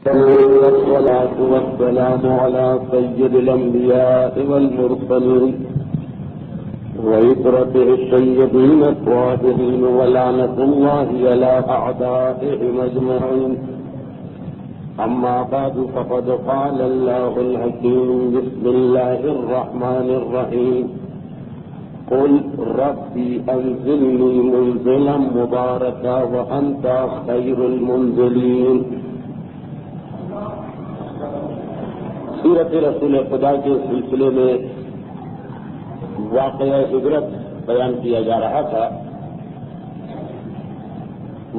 والصلاة والسلام على سيد الأنبياء والمرسلين وعترته الطيبين الطاهرين ولعنة الله على أعدائهم أجمعين. أما بعد فقد قال الله الحكيم بسم الله الرحمن الرحيم قل ربي أنزلني منزلا مباركا وأنت خير المنزلين. سیرت رسول خدا کے سلسلے میں واقعہ ہجرت بیان کیا جا رہا تھا.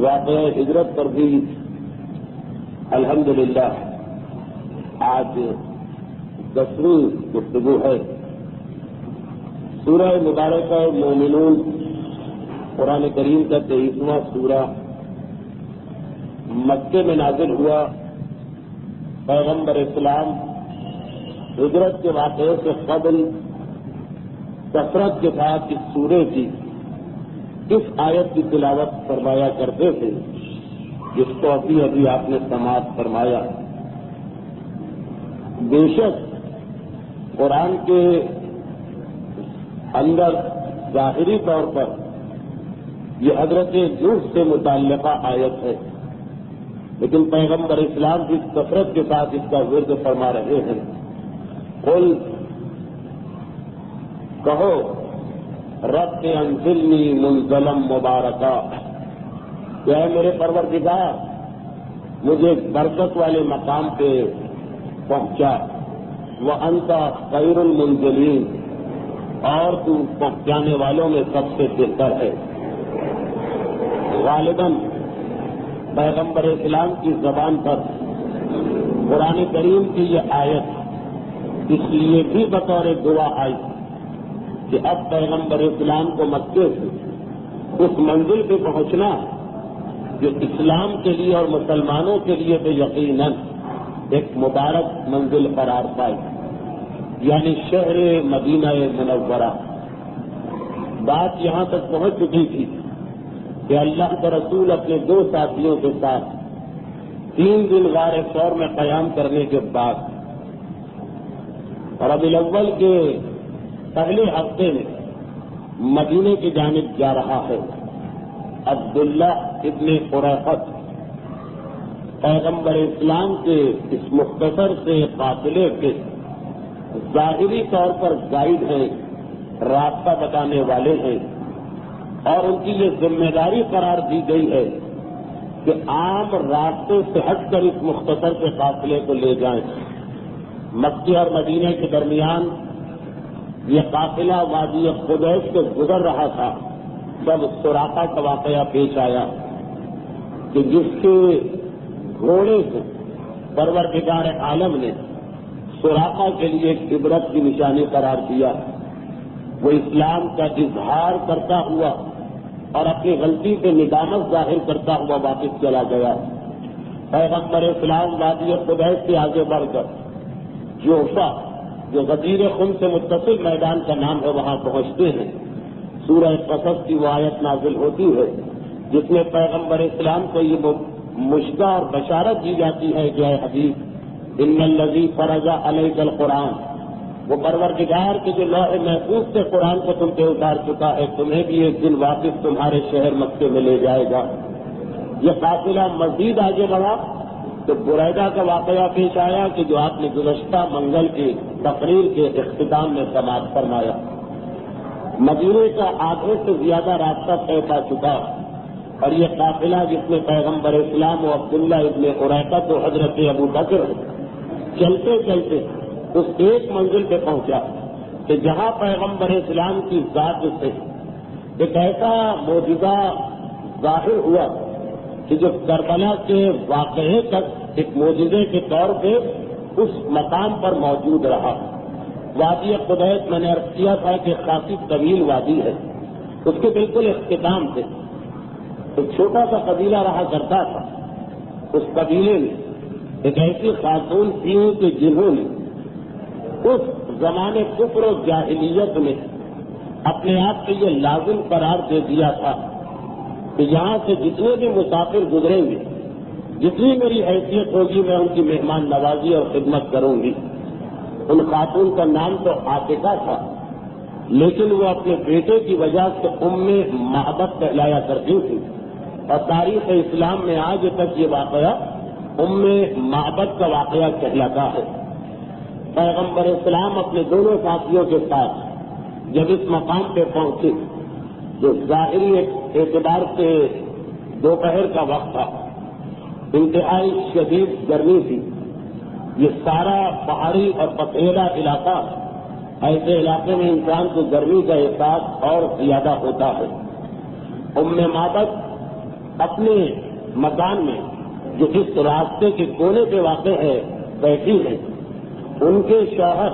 واقعہ ہجرت پر بھی الحمدللہ آج 10ویں گفتگو ہے. سورہ مبارکہ مومنون قرآن کریم کا 23واں سورہ مکے میں نازل ہوا. پیغمبر اسلام ہجرت کے واقعے سے قبل کثرت کے ساتھ اس سورے کی اس آیت کی تلاوت فرمایا کرتے تھے جس کو ابھی آپ نے سماعت فرمایا. بے شک قرآن کے اندر ظاہری طور پر یہ حضرت نوح سے متعلقہ آیت ہے، لیکن پیغمبر اسلام بھی کثرت کے ساتھ اس کا ورد فرما رہے ہیں. قل کہو رب انزلنی منزلا مبارکا، کہ اے میرے پروردگار مجھے برکت والے مقام پہ پہنچا. وانت خیر المنزلین، اور تو پہنچانے والوں میں سب سے بہتر ہے. غالباً پیغمبر اسلام کی زبان پر قرآن کریم کی یہ آیت اس لیے بھی بطور دعا آئی کہ اب پیغمبر اسلام کو مکے سے اس منزل پہ پہنچنا جو اسلام کے لیے اور مسلمانوں کے لیے تو یقیناً ایک مبارک منزل قرار پائی، یعنی شہر مدینہ منورہ. بات یہاں تک پہنچ چکی تھی کہ اللہ کا رسول اپنے 2 ساتھیوں کے ساتھ 3 دن غار ثور میں قیام کرنے کے بعد ربیع الاول کے پہلے ہفتے میں مدینے کی جانب جا رہا ہے. عبداللہ ابن قریقت پیغمبر اسلام کے اس مختصر سے قافلے کے ظاہری طور پر گائیڈ ہیں، راستہ بتانے والے ہیں، اور ان کی یہ ذمہ داری قرار دی گئی ہے کہ عام راستے سے ہٹ کر اس مختصر کے قافلے کو لے جائیں. مکے اور مدینے کے درمیان یہ قافلہ وادی قدیش سے گزر رہا تھا جب سراقہ کا واقعہ پیش آیا کہ جس کے گھوڑے کو پروردگار عالم نے سراقہ کے لیے ایک عبرت کی نشانی قرار دیا. وہ اسلام کا اظہار کرتا ہوا اور اپنی غلطی پہ ندامت ظاہر کرتا ہوا واپس چلا گیا. پیغمبر اسلام وادی قدیش سے آگے بڑھ کر جوفا جو غدیر خم سے متصل میدان کا نام ہے وہاں پہنچتے ہیں. سورہ قصص کی وہ آیت نازل ہوتی ہے جس میں پیغمبر اسلام کو یہ مشدہ اور بشارت دی جاتی ہے کہ اے حبیب ان الذی فرض علیک القرآن، وہ پروردگار کے جو لوح محفوظ سے قرآن کو تم پہ اتار چکا ہے تمہیں بھی ایک دن واپس تمہارے شہر مکے میں لے جائے گا. یہ قافلہ مزید آگے بڑھا تو بریدہ کا واقعہ پیش آیا کہ جو آپ نے گزشتہ منگل کی تقریر کے اختتام میں سماعت فرمایا. مدینے کا آدھے سے زیادہ راستہ طے پا چکا اور یہ قافلہ جس میں پیغمبر اسلام و عبداللہ ابن قریقت و حضرت ابو بکر چلتے چلتے اس ایک منزل پہ پہنچا کہ جہاں پیغمبر اسلام کی ذات سے ایک ایسا معجزہ ظاہر ہوا کہ جو کربلا کے واقعے تک ایک معجزے کے طور پہ اس مقام پر موجود رہا. وادی قدیش میں نے عرض کیا تھا کہ خاصی طویل وادی ہے. اس کے بالکل اختتام سے ایک چھوٹا سا قبیلہ رہا کرتا تھا. اس قبیلے میں ایک ایسی خاتون تھی کہ جنہوں نے اس زمانے کفر و جاہلیت میں اپنے آپ کو یہ لازم قرار دے دیا تھا کہ یہاں سے جتنے بھی مسافر گزریں گے جتنی میری حیثیت ہوگی میں ان کی مہمان نوازی اور خدمت کروں گی۔ ان خاتون کا نام تو عاتقہ تھا، لیکن وہ اپنے بیٹے کی وجہ سے معبد کہلایا کرتی تھی، اور تاریخ اسلام میں آج تک یہ واقعہ معبد کا واقعہ کہلاتا ہے۔ پیغمبر اسلام اپنے دونوں ساتھیوں کے ساتھ جب اس مقام پہ پہنچے جو ظاہری اعتبار سے دوپہر کا وقت تھا، انتہائی شدید گرمی تھی، یہ سارا پہاڑی اور پتھریلا علاقہ، ایسے علاقے میں انسان کو گرمی کا احساس اور زیادہ ہوتا ہے۔ معبد اپنے مکان میں جو اس راستے کے کونے پہ واقع ہے بیٹھی ہے، ان کے شوہر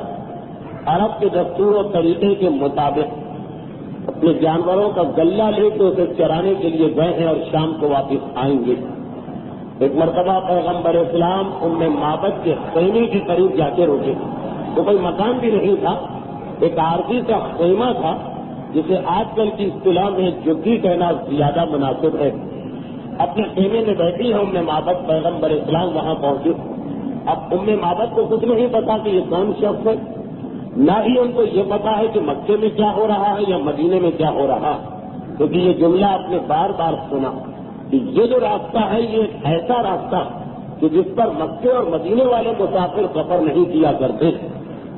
عرب کے دستور و طریقے کے مطابق اپنے جانوروں کا گلہ لے کے اسے چرانے کے لیے گئے ہیں اور شام کو واپس آئیں گے۔ ایک مرتبہ پیغمبر اسلام معبد کے خیمے کے قریب جا کے رکے، تو کوئی مکان بھی نہیں تھا، ایک عارضی کا خیمہ تھا جسے آج کل کی اصطلاح میں جگی کہنا زیادہ مناسب ہے۔ اپنے خیمے میں بیٹھی ہے معبد، پیغمبر اسلام وہاں پہنچے۔ اب معبد کو کچھ نہیں پتا کہ یہ کون شخص ہے، نہ ہی ان کو یہ پتا ہے کہ مکے میں کیا ہو رہا ہے یا مدینے میں کیا ہو رہا، کیونکہ یہ جملہ آپ نے بار بار سنا کہ یہ جو راستہ ہے یہ ایک ایسا راستہ کہ جس پر مکے اور مدینے والے مسافر سفر نہیں کیا کرتے،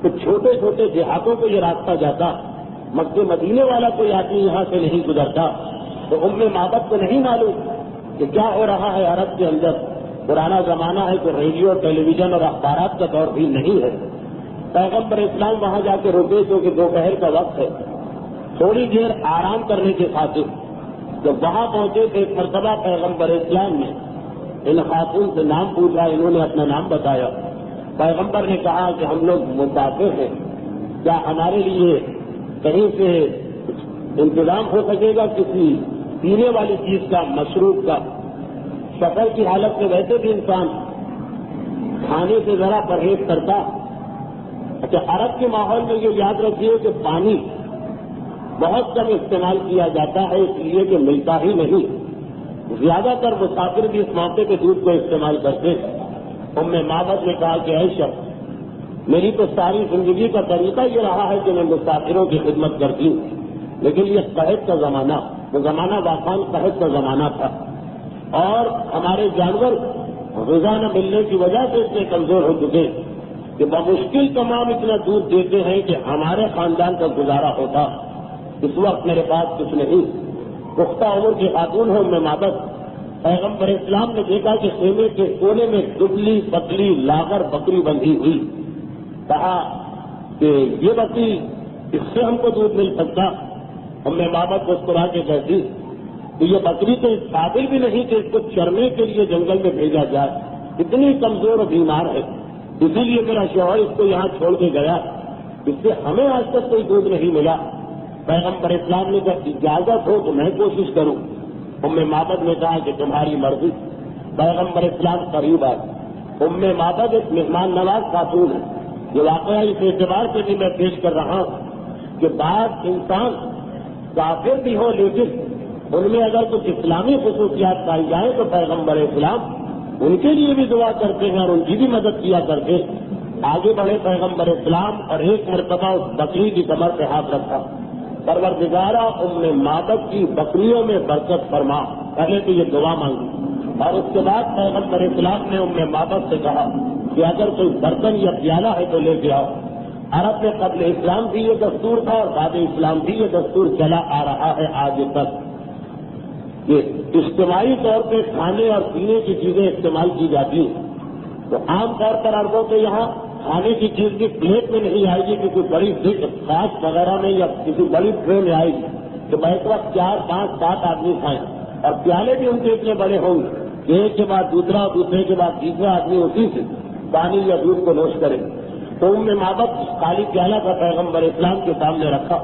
تو چھوٹے چھوٹے دیہاتوں کو یہ راستہ جاتا، مکے مدینے والا کوئی آدمی یہاں سے نہیں گزرتا۔ تو معبد کو نہیں معلوم کہ کیا ہو رہا ہے عرب کے اندر۔ پرانا زمانہ ہے کہ ریڈیو، ٹیلی ویژن اور اخبارات کا دور بھی نہیں ہے۔ پیغمبر اسلام وہاں جا کے رکے کیونکہ دوپہر کا وقت ہے، تھوڑی دیر آرام کرنے کے خاطر جب وہاں پہنچے تو ایک مرتبہ پیغمبر اسلام نے ان خاتون سے نام پوچھا، انہوں نے اپنا نام بتایا۔ پیغمبر نے کہا کہ ہم لوگ مسافر ہیں، کیا ہمارے لیے کہیں سے انتظام ہو سکے گا کسی پینے والی چیز کا، مشروب کا؟ سفر کی حالت میں ویسے بھی انسان کھانے سے ذرا پرہیز کرتا۔ اچھا، عرب کے ماحول میں یہ یاد رکھیے کہ پانی بہت کم استعمال کیا جاتا ہے، اس لیے کہ ملتا ہی نہیں۔ زیادہ تر مسافر بھی اس موقع پہ دودھ کو استعمال کرتے۔ معبد نے کہا کہ اے شخص، میری تو ساری زندگی کا طریقہ یہ رہا ہے کہ میں مسافروں کی خدمت کرتی ہوں، لیکن یہ قحط کا زمانہ، وہ زمانہ واقعاً قحط کا زمانہ تھا، اور ہمارے جانور غذا نہ ملنے کی وجہ سے اتنے کمزور ہو چکے کہ بمشکل تمام اتنا دودھ دیتے ہیں کہ ہمارے خاندان کا گزارا ہوتا۔ اس وقت میرے پاس کچھ نہیں۔ پختہ عمر کی خاتون ہے معبد، پیغمبر اسلام نے دیکھا کہ خیمے کے کونے میں دبلی پتلی لاغر بکری بندھی ہوئی۔ کہا کہ یہ بکری، اس سے ہم کو دودھ مل سکتا؟ معبد کو مسکرا کے کہتی کہ یہ بکری تو اس قابل بھی نہیں کہ اس کو چرنے کے لیے جنگل میں بھیجا جائے، اتنی کمزور اور بیمار ہے، اسی لیے میرا شوہر اس کو یہاں چھوڑ کے گیا، اس سے ہمیں آج تک کوئی دودھ نہیں ملا۔ پیغمبر اسلام نے جب اجازت ہو تو میں کوشش کروں۔ معبد نے کہا کہ تمہاری مرضی۔ پیغمبر اسلام قریب آئے۔ معبد ایک مہمان نواز خاتون ہے۔ یہ واقعہ اس اعتبار سے بھی میں پیش کر رہا ہوں کہ بعض انسان کافر بھی ہو لیکن ان میں اگر کچھ اسلامی خصوصیات پائی جائیں تو پیغمبر اسلام ان کے لیے بھی دعا کرتے ہیں اور ان کی بھی مدد کیا کرتے۔ آگے بڑھے پیغمبر اسلام اور ایک مرتبہ اس بکری کی کمر پہ ہاتھ رکھا۔ پروردگارہ معبد کی بکریوں میں برکت فرما، پہلے تو یہ دعا مانگی، اور اس کے بعد پیغمبر اسلام نے معبد سے کہا کہ اگر کوئی برتن یا پیالہ ہے تو لے کے آؤ۔ عرب میں قبل اسلام بھی یہ دستور تھا اور بعد اسلام بھی یہ دستور چلا آ رہا ہے آج تک کہ اجتماعی طور پہ کھانے اور پینے کی چیزیں استعمال کی جاتی ہیں۔ تو عام طور پر عربوں کے یہاں کھانے کی چیز بھی پلیٹ میں نہیں آئے گی، کسی بڑی خاص وغیرہ میں یا کسی بڑی ٹرے میں آئے گی تو بیک وقت 4، 5، 7 آدمی کھائیں، اور پیالے بھی ان کے اتنے بڑے ہوں گے کہ ایک کے بعد دوسرا، دوسرے کے بعد تیسرا آدمی اسی سے پانی یا دودھ کو نوش کرے۔ تو معبد خالی پیالہ کا پیغمبر اسلام کے سامنے رکھا۔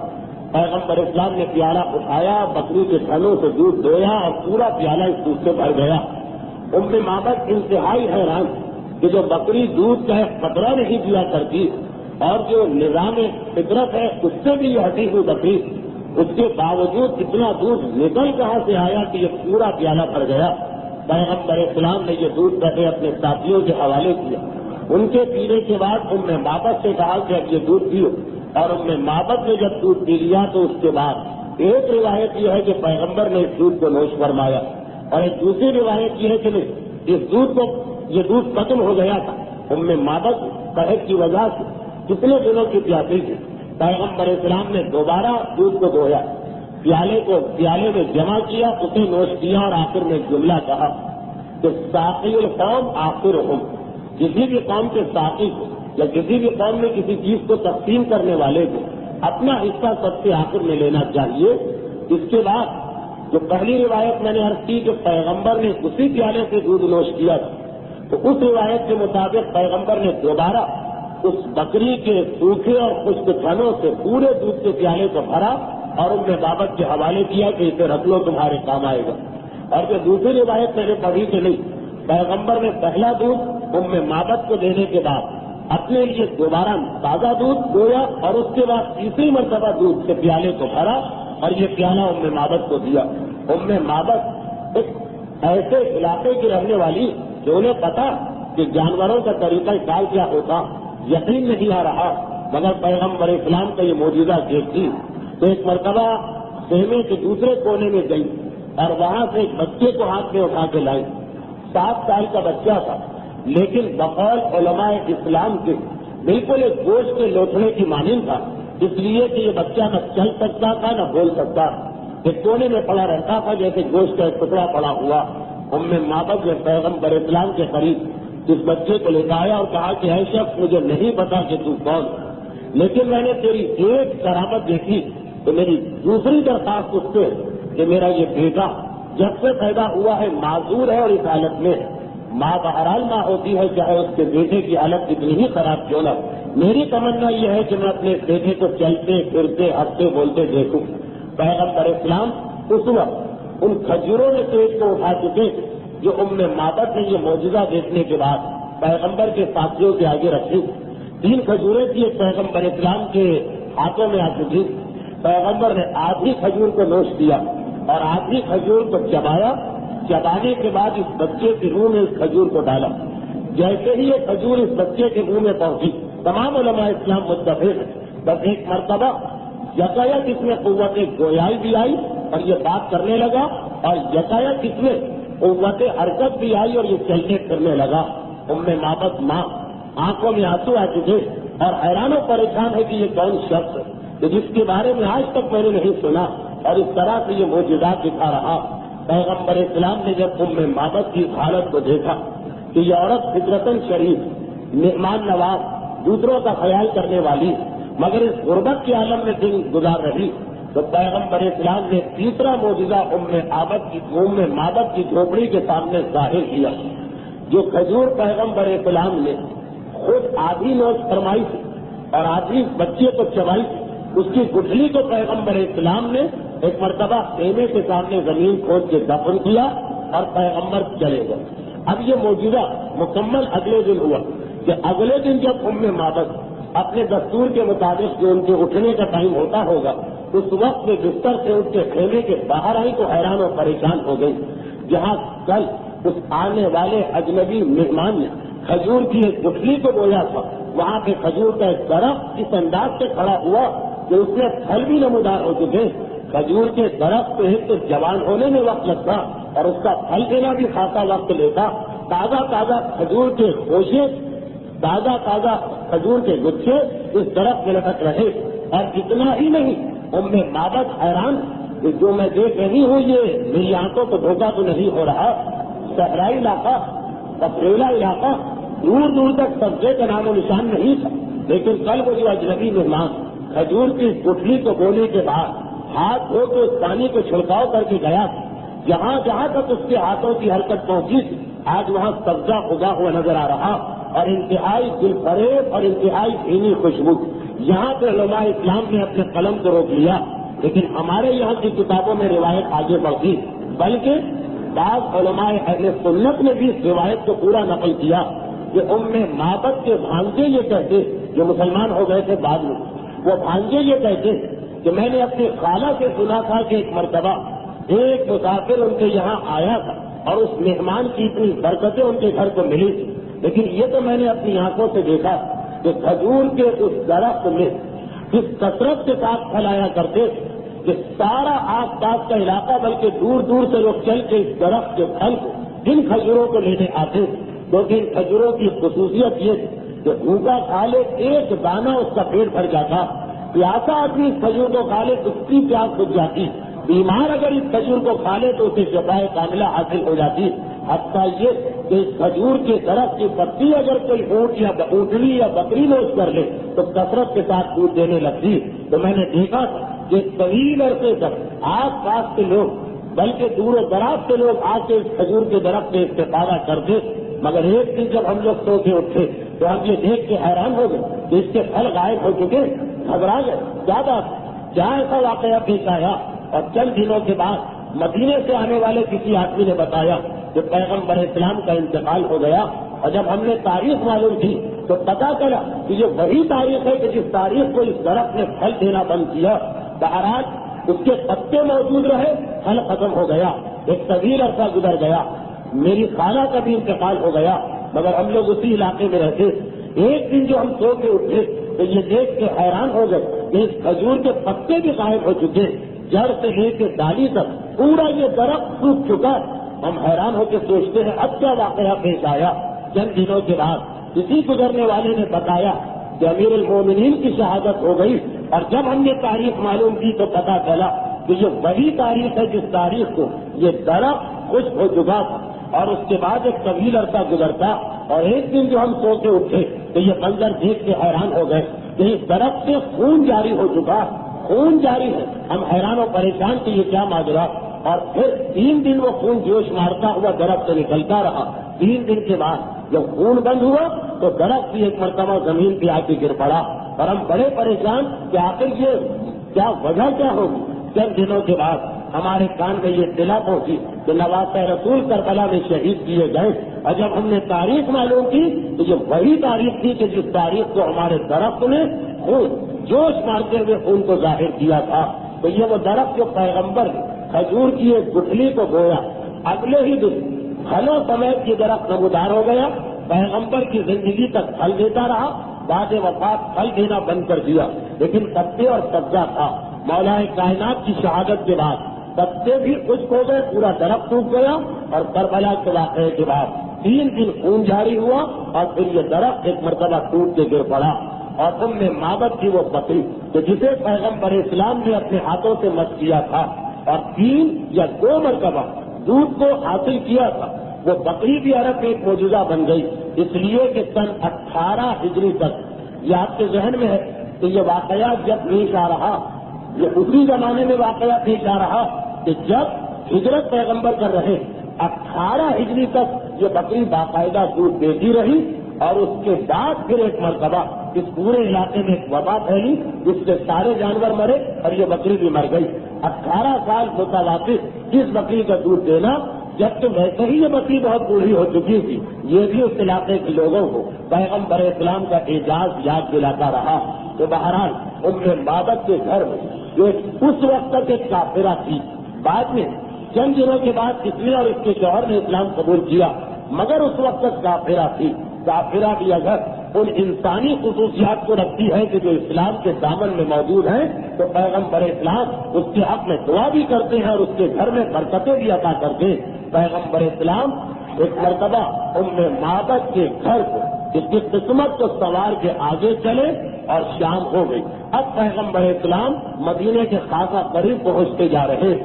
پیغمبر اسلام نے پیالہ اٹھایا، بکری کے تھنوں سے دودھ دویا اور پورا پیالہ اس دودھ سے بھر گیا۔ معبد انتہائی حیران کہ جو بکری دودھ کا ایک قطرہ نہیں دیا کرتی اور جو نظام فطرت ہے اس سے بھی یہ ہٹی ہوئی بکری، اس کے باوجود اتنا دودھ نکل کہاں سے آیا کہ یہ پورا پیالہ بھر گیا۔ پیغمبر اسلام نے یہ دودھ پہلے اپنے ساتھیوں کے حوالے کیا. ان کے پینے کے بعد معبد سے کہا کہ اب یہ دودھ پیو, اور معبد نے جب دودھ پی لیا تو اس کے بعد ایک روایت یہ ہے کہ پیغمبر نے اس دودھ کو نوش فرمایا, اور ایک دوسری روایت یہ ہے کہ یہ دودھ ختم ہو گیا تھا. معبد قحط کی وجہ سے کتنے دنوں کی پیاسی تھی. پیغمبر اسلام نے دوبارہ دودھ کو دھویا, پیالے میں جمع کیا, اسے نوش کیا, اور آخر میں جملہ کہا کہ ساقی القوم آخرہم, کسی بھی قوم کے ساقی کو یا کسی بھی قوم میں کسی چیز کو تقسیم کرنے والے کو اپنا حصہ سب سے آخر میں لینا چاہیے. اس کے بعد جو پہلی روایت میں نے عرض کی کہ پیغمبر نے اسی پیالے سے دودھ نوش کیا تھا, تو اس روایت کے مطابق پیغمبر نے دوبارہ اس بکری کے سوکھے اور خشک تھنوں سے پورے دودھ کے پیالے کو بھرا اور معبد کے حوالے کیا کہ اسے رکھ لو, تمہارے کام آئے گا. اور جو دوسری روایت میں نے پڑھی کہ نہیں, پیغمبر نے پہلا دودھ معبد کو دینے کے بعد اپنے لیے دوبارہ تازہ دودھ دھویا, اور اس کے بعد تیسری مرتبہ دودھ کے پیالے کو بھرا اور یہ پیالہ معبد کو دیا. معبد ایک ایسے علاقے کی رہنے والی جو انہیں پتا کہ جانوروں کا طریقہ کار کیا ہوتا, یقین نہیں آ رہا, مگر پیغمبر اسلام کا یہ معجزہ دیکھتی تو ایک مرتبہ خیمے کے دوسرے کونے میں گئی اور وہاں سے ایک بچے کو ہاتھ میں اٹھا کے لائی. 7 سال کا بچہ تھا, لیکن بقول علماء اسلام کے بالکل ایک گوشت کے لوٹنے کی مانند تھا, اس لیے کہ یہ بچہ نہ چل سکتا تھا نہ بول سکتا, ایک کونے میں پڑا رہتا تھا جیسے گوشت کا ایک ٹکڑا پڑا ہوا. معبد نے پیغمبر اسلام کے قریب اس بچے کو لے آیا اور کہا کہ اے شخص, مجھے نہیں پتا کہ تو کون, لیکن میں نے تیری ایک کرامت دیکھی, تو میری دوسری درخواست اس سے کہ میرا یہ بیٹا جب سے پیدا ہوا ہے معذور ہے اور اس حالت میں ہے. ماں بہرحال ماں ہوتی ہے, چاہے اس کے بیٹے کی حالت کتنی ہی خراب کیوں نہ. میری تمنا یہ ہے کہ میں اپنے بیٹے کو چلتے پھرتے ہنستے بولتے دیکھوں. پیغمبر اسلام اس وقت ان کھجوروں نے پیٹ کو اٹھا چکے جو معبد نے یہ معجزہ دیکھنے کے بعد پیغمبر کے ساتھیوں کے آگے رکھی. 3 کھجوریں تھی پیغمبر اسلام کے ہاتھوں میں آ چکی. پیغمبر نے آدھی کھجور کو نوش کیا اور آدھی کھجور کو چبایا. چبانے کے بعد اس بچے کے منہ میں اس کھجور کو ڈالا. جیسے ہی یہ کھجور اس بچے کے منہ میں پہنچی, تمام علماء اسلام متفق ہیں, بس ایک مرتبہ یکایک اس میں قوت گویائی بھی آئی اور یہ بات کرنے لگا, اور یکایک اس میں قوت حرکت بھی آئی اور یہ چلنے پھرنے لگا. معبد ماں آنکھوں میں آنسو آ چکے اور حیران و پریشان ہے کہ یہ کون شخص ہے جس کے بارے میں آج تک میں نے نہیں سنا, اور اس طرح سے یہ معجزات دکھا رہا. پیغمبر اسلام نے جب معبد کی حالت کو دیکھا کہ یہ عورت فطرتاً شریف, مہمان نواز, دوسروں کا خیال کرنے والی, مگر اس غربت کے عالم میں دن گزار رہی, تو پیغمبر اسلام نے تیسرا معجزہ معبد کی جھوپڑی کے سامنے ظاہر کیا. جو کھجور پیغمبر اسلام نے خود آدھی نوش فرمائی تھی اور آدھی بچے کو چبائی تھی, اس کی گٹھلی کو پیغمبر اسلام نے ایک مرتبہ خیمے کے سامنے زمین کھود کے دفن کیا اور پیغمبر چلے گئے. اب یہ معجزہ مکمل اگلے دن ہوا کہ اگلے دن جب معبد اپنے دستور کے مطابق جو ان کے اٹھنے کا ٹائم ہوتا ہوگا, اس وقت میں بستر سے اٹھ کے خیمے کے باہر آئی تو حیران و پریشان ہو گئی. جہاں کل اس آنے والے اجنبی مہمان نے کھجور کی ایک گٹھلی کو بویا تھا, وہاں پہ کھجور کا ایک درخت اس انداز سے کھڑا ہوا کہ اس میں پھل بھی نمودار ہو چکے. کھجور کے درخت پہ تو جوان ہونے میں وقت لگتا اور اس کا پھل دینا بھی خاصا وقت لیتا. تازہ تازہ کھجور کے خوشے, تازہ تازہ کھجور کے گچھے اس درخت میں لٹک رہے. اور اتنا ہی نہیں, معبد حیران کہ جو میں دیکھ رہی ہوں یہ میری آنکھوں کو دھوکہ تو نہیں ہو رہا. صحرائی علاقہ, پتھریلا علاقہ, دور دور تک سبزے کا نام و نشان نہیں تھا, لیکن کل وہ جو اجنبی مہمان کھجور کی گٹھلی کو بونے کے بعد ہاتھ دھو کے اس پانی کو چھڑکاؤ کر کے گیا, جہاں جہاں تک اس کے ہاتھوں کی حرکت پہنچی تھی آج وہاں سبزہ اگا ہوا نظر آ رہا اور انتہائی دل فریب اور انتہائی بھینی خوشبو. یہاں پہ علماء اسلام نے اپنے قلم کو روک لیا, لیکن ہمارے یہاں کی کتابوں میں روایت آگے بڑھی, بلکہ بعض علماء اہل سنت نے بھی اس روایت کو پورا نقل کیا کہ معبد کے بھانجے یہ کہتے, جو مسلمان ہو گئے تھے بعد میں, وہ بھانجے یہ کہتے کہ میں نے اپنی خالہ سے سنا تھا کہ ایک مرتبہ ایک مسافر ان کے یہاں آیا تھا اور اس مہمان کی اتنی برکتیں ان کے گھر کو ملی تھی، لیکن یہ تو میں نے اپنی آنکھوں سے دیکھا کہ کھجور کے اس درخت میں جس کثرت کے ساتھ پھیلایا کرتے کہ سارا آس پاس کا علاقہ بلکہ دور دور سے لوگ چل کے اس درخت کے پھل کو جن کھجوروں کو لینے آتے، کیونکہ ان کھجوروں کی خصوصیت یہ تھی کہ بھوکا کھا لے ایک دانہ اس کا پیٹ بھر جاتا، پیاسا آدمی اس کھجور کو کھا لے اس کی پیاس بجھ جاتی، بیمار اگر اس کھجور کو کھا لے تو اسے شفائے کاملہ حاصل ہو جاتی، حتیٰ یہ کہ اس کھجور کے درخت کی پتی اگر کوئی اونٹ یا اونٹنی یا بکری نوش کر لے تو کثرت کے ساتھ دودھ دینے لگتی۔ تو میں نے دیکھا کہ طویل عرصے تک آس پاس کے لوگ بلکہ دور و دراز سے لوگ آ کے اس کھجور کے درخت سے استفادہ کرتے، مگر ایک دن جب ہم لوگ سو کے اٹھے تو ہم یہ دیکھ کے حیران ہو گئے کہ اس کے پھل غائب ہو چکے، گھبرا گئے، کیا ایسا واقعہ پیش آیا؟ اور چند دنوں کے بعد مدینے سے آنے والے کسی آدمی نے بتایا کہ پیغمبر اسلام کا انتقال ہو گیا، اور جب ہم نے تاریخ معلوم کی تو پتا چلا کہ یہ وہی تاریخ ہے کہ جس تاریخ کو اس درخت نے پھل دینا بند کیا۔ بہرحال اس کے پتے موجود رہے، پھل ختم ہو گیا، ایک طویل عرصہ گزر گیا، میری خالہ کا بھی انتقال ہو گیا، مگر ہم لوگ اسی علاقے میں رہتے۔ ایک دن جو ہم سو کے اٹھے تو یہ دیکھ کے حیران ہو گئے کہ اس کھجور کے پتے بھی غائب ہو چکے، جڑ سے لے کے ڈالی تک پورا یہ درخت سوکھ چکا۔ ہم حیران ہو کے سوچتے ہیں اب کیا واقعہ پیش آیا؟ چند دنوں کے بعد کسی گزرنے والے نے بتایا کہ امیر المومنین کی شہادت ہو گئی، اور جب ہم نے تاریخ معلوم کی تو پتا چلا کہ یہ وہی تاریخ ہے جس تاریخ کو یہ درخت خشک ہو چکا تھا، اور اس کے بعد ایک طویل عرصہ گزرتا، اور ایک دن جو ہم سو کے اٹھے تو یہ منظر دیکھ کے حیران ہو گئے کہ اس درخت سے خون جاری ہو چکا، خون جاری ہے۔ ہم حیران و پریشان کہ یہ کیا ماجرا، اور پھر 3 دن وہ خون جوش مارتا ہوا درخت سے نکلتا رہا۔ 3 دن کے بعد جب خون بند ہوا تو درخت بھی ایک مرتبہ زمین پہ آ کے گر پڑا، اور ہم بڑے پریشان کہ آخر یہ کیا وجہ کیا ہوگی۔ چند دنوں کے بعد ہمارے کان میں یہ اطلاع پہنچی کہ نواسہ رسول کربلا میں شہید کیے گئے، اور جب ہم نے تاریخ معلوم کی تو یہ وہی تاریخ تھی کہ جس تاریخ کو ہمارے درخت نے خون جوش مارتے ہوئے خون کو ظاہر کیا تھا۔ تو یہ وہ درخت جو پیغمبر کھجور کی ایک گٹھلی کو بویا، اگلے ہی دن پھلوں سمیت یہ درخت نمودار ہو گیا، پیغمبر کی زندگی تک پھل دیتا رہا، بعد وفات پھل دینا بند کر دیا، لیکن پتے اور سبزہ تھا۔ مولا کائنات کی شہادت کے بعد پتے بھی خشک ہو گئے، پورا درخت ٹوٹ گیا، اور کربلا کے واقعے کے بعد 3 دن خون جاری ہوا، اور پھر یہ درخت ایک مرتبہ ٹوٹ کے گر پڑا۔ اور ام معبد کی وہ بکری کہ جسے پیغمبر اسلام نے اپنے ہاتھوں سے مس کیا تھا اور 3 یا 2 مرتبہ دودھ کو حاصل کیا تھا، وہ بکری بھی عرب میں ایک معجزہ بن گئی، اس لیے کہ سن 18 ہجری تک یہ آپ کے ذہن میں ہے کہ یہ واقعہ جب پیش آ رہا، یہ اسی زمانے میں واقعہ پیش آ رہا کہ جب ہجرت پیغمبر کر رہے 18 ہجری تک یہ بکری باقاعدہ دودھ دیتی رہی، اور اس کے بعد پھر ایک مرتبہ اس پورے علاقے میں ایک وبا پھیلی جس سے سارے جانور مرے اور یہ بکری بھی مر گئی۔ 18 سال متواتر اس بکری کا دودھ دینا، جب کہ ویسے ہی یہ بکری بہت بوڑھی ہو چکی تھی، یہ بھی اس علاقے کے لوگوں کو پیغمبر اسلام کا اعجاز یاد دلاتا رہا۔ تو بہرحال ام معبد کے گھر میں جو اس وقت تک ایک کافرہ تھی، بعد میں چند دنوں کے بعد اس نے اور اس کے شوہر نے اسلام قبول کیا، مگر اس وقت تک کافرہ تھی۔ کافرہ بھی اگر ان انسانی خصوصیات کو رکھتی ہے کہ جو اسلام کے دامن میں موجود ہیں، تو پیغمبر اسلام اس کے حق میں دعا بھی کرتے ہیں اور اس کے گھر میں برکتیں بھی عطا کرتے ہیں۔ پیغمبر اسلام ایک مرتبہ ام معبد کے گھر کو اس کی قسمت کو سوار کے آگے چلے اور شام ہو گئی۔ اب پیغمبر اسلام مدینے کے خاصا قریب پہنچتے جا رہے ہیں۔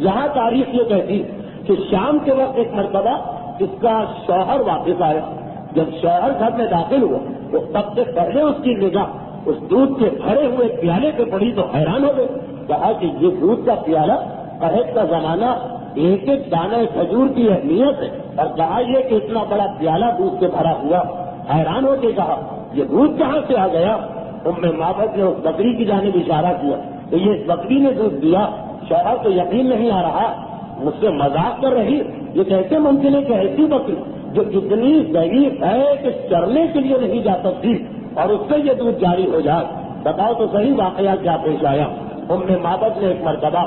یہاں تاریخ یہ کہتی کہ شام کے وقت ایک مرتبہ اس کا شوہر واپس آیا۔ جب شوہر گھر میں داخل ہوا تو سب سے پہلے اس کی نگاہ اس دودھ کے بھرے ہوئے پیالے پہ پڑی تو حیران ہو گئے، کہا کہ یہ دودھ کا پیالہ قحط کا زمانہ، ایک ایک دانے کھجور کی اہمیت ہے، اور کہا یہ کہ اتنا بڑا پیالہ دودھ سے بھرا ہوا۔ حیران ہو کے کہا یہ دودھ کہاں سے آ گیا؟ ام معبد نے اس بکری کی جانب اشارہ کیا کہ یہ اس بکری نے دودھ دیا۔ شوہر تو یقین نہیں آ رہا، مجھ سے مذاق کر رہی، یہ کیسے ممکن ہے کہ ایسی بکری جو اتنی ضعیف ہے کہ چرنے کے لیے نہیں جا سکتی اور اس سے یہ دودھ جاری ہو جائے؟ بتاؤ تو صحیح واقعہ کیا پیش آیا۔ ام معبد نے ایک مرتبہ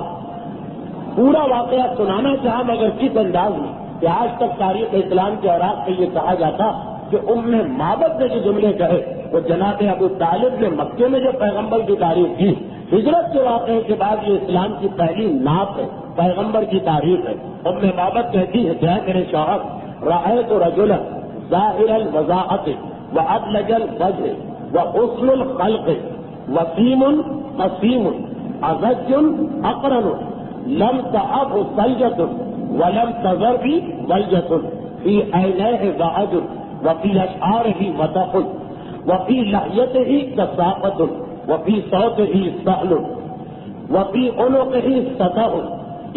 پورا واقعہ سنانا چاہا، مگر کس انداز میں کہ آج تک تاریخ اسلام کے اوراق میں یہ کہا جاتا کہ معبد نے جو جملے کہے وہ جناب ابو طالب نے مکے میں جو پیغمبر کی تعریف کی، ہجرت کے واقعے کے بعد یہ اسلام کی پہلی نعت ہے، پیغمبر کی تعریف ہے۔ معبد کہتی ہے کہ میرے شوہر رأیت رجلا ظاہر الوضاحت وابلج الوجه وحسن الخلق وسیم قسیم ازج اقرن لم تعب ثلجة ولم تذر بی بلجة فی عینیہ وعج وفی اشعارہ مدح وفی لحیتہ کثافۃ وفی صوتہ سہل وفی عنقہ سطح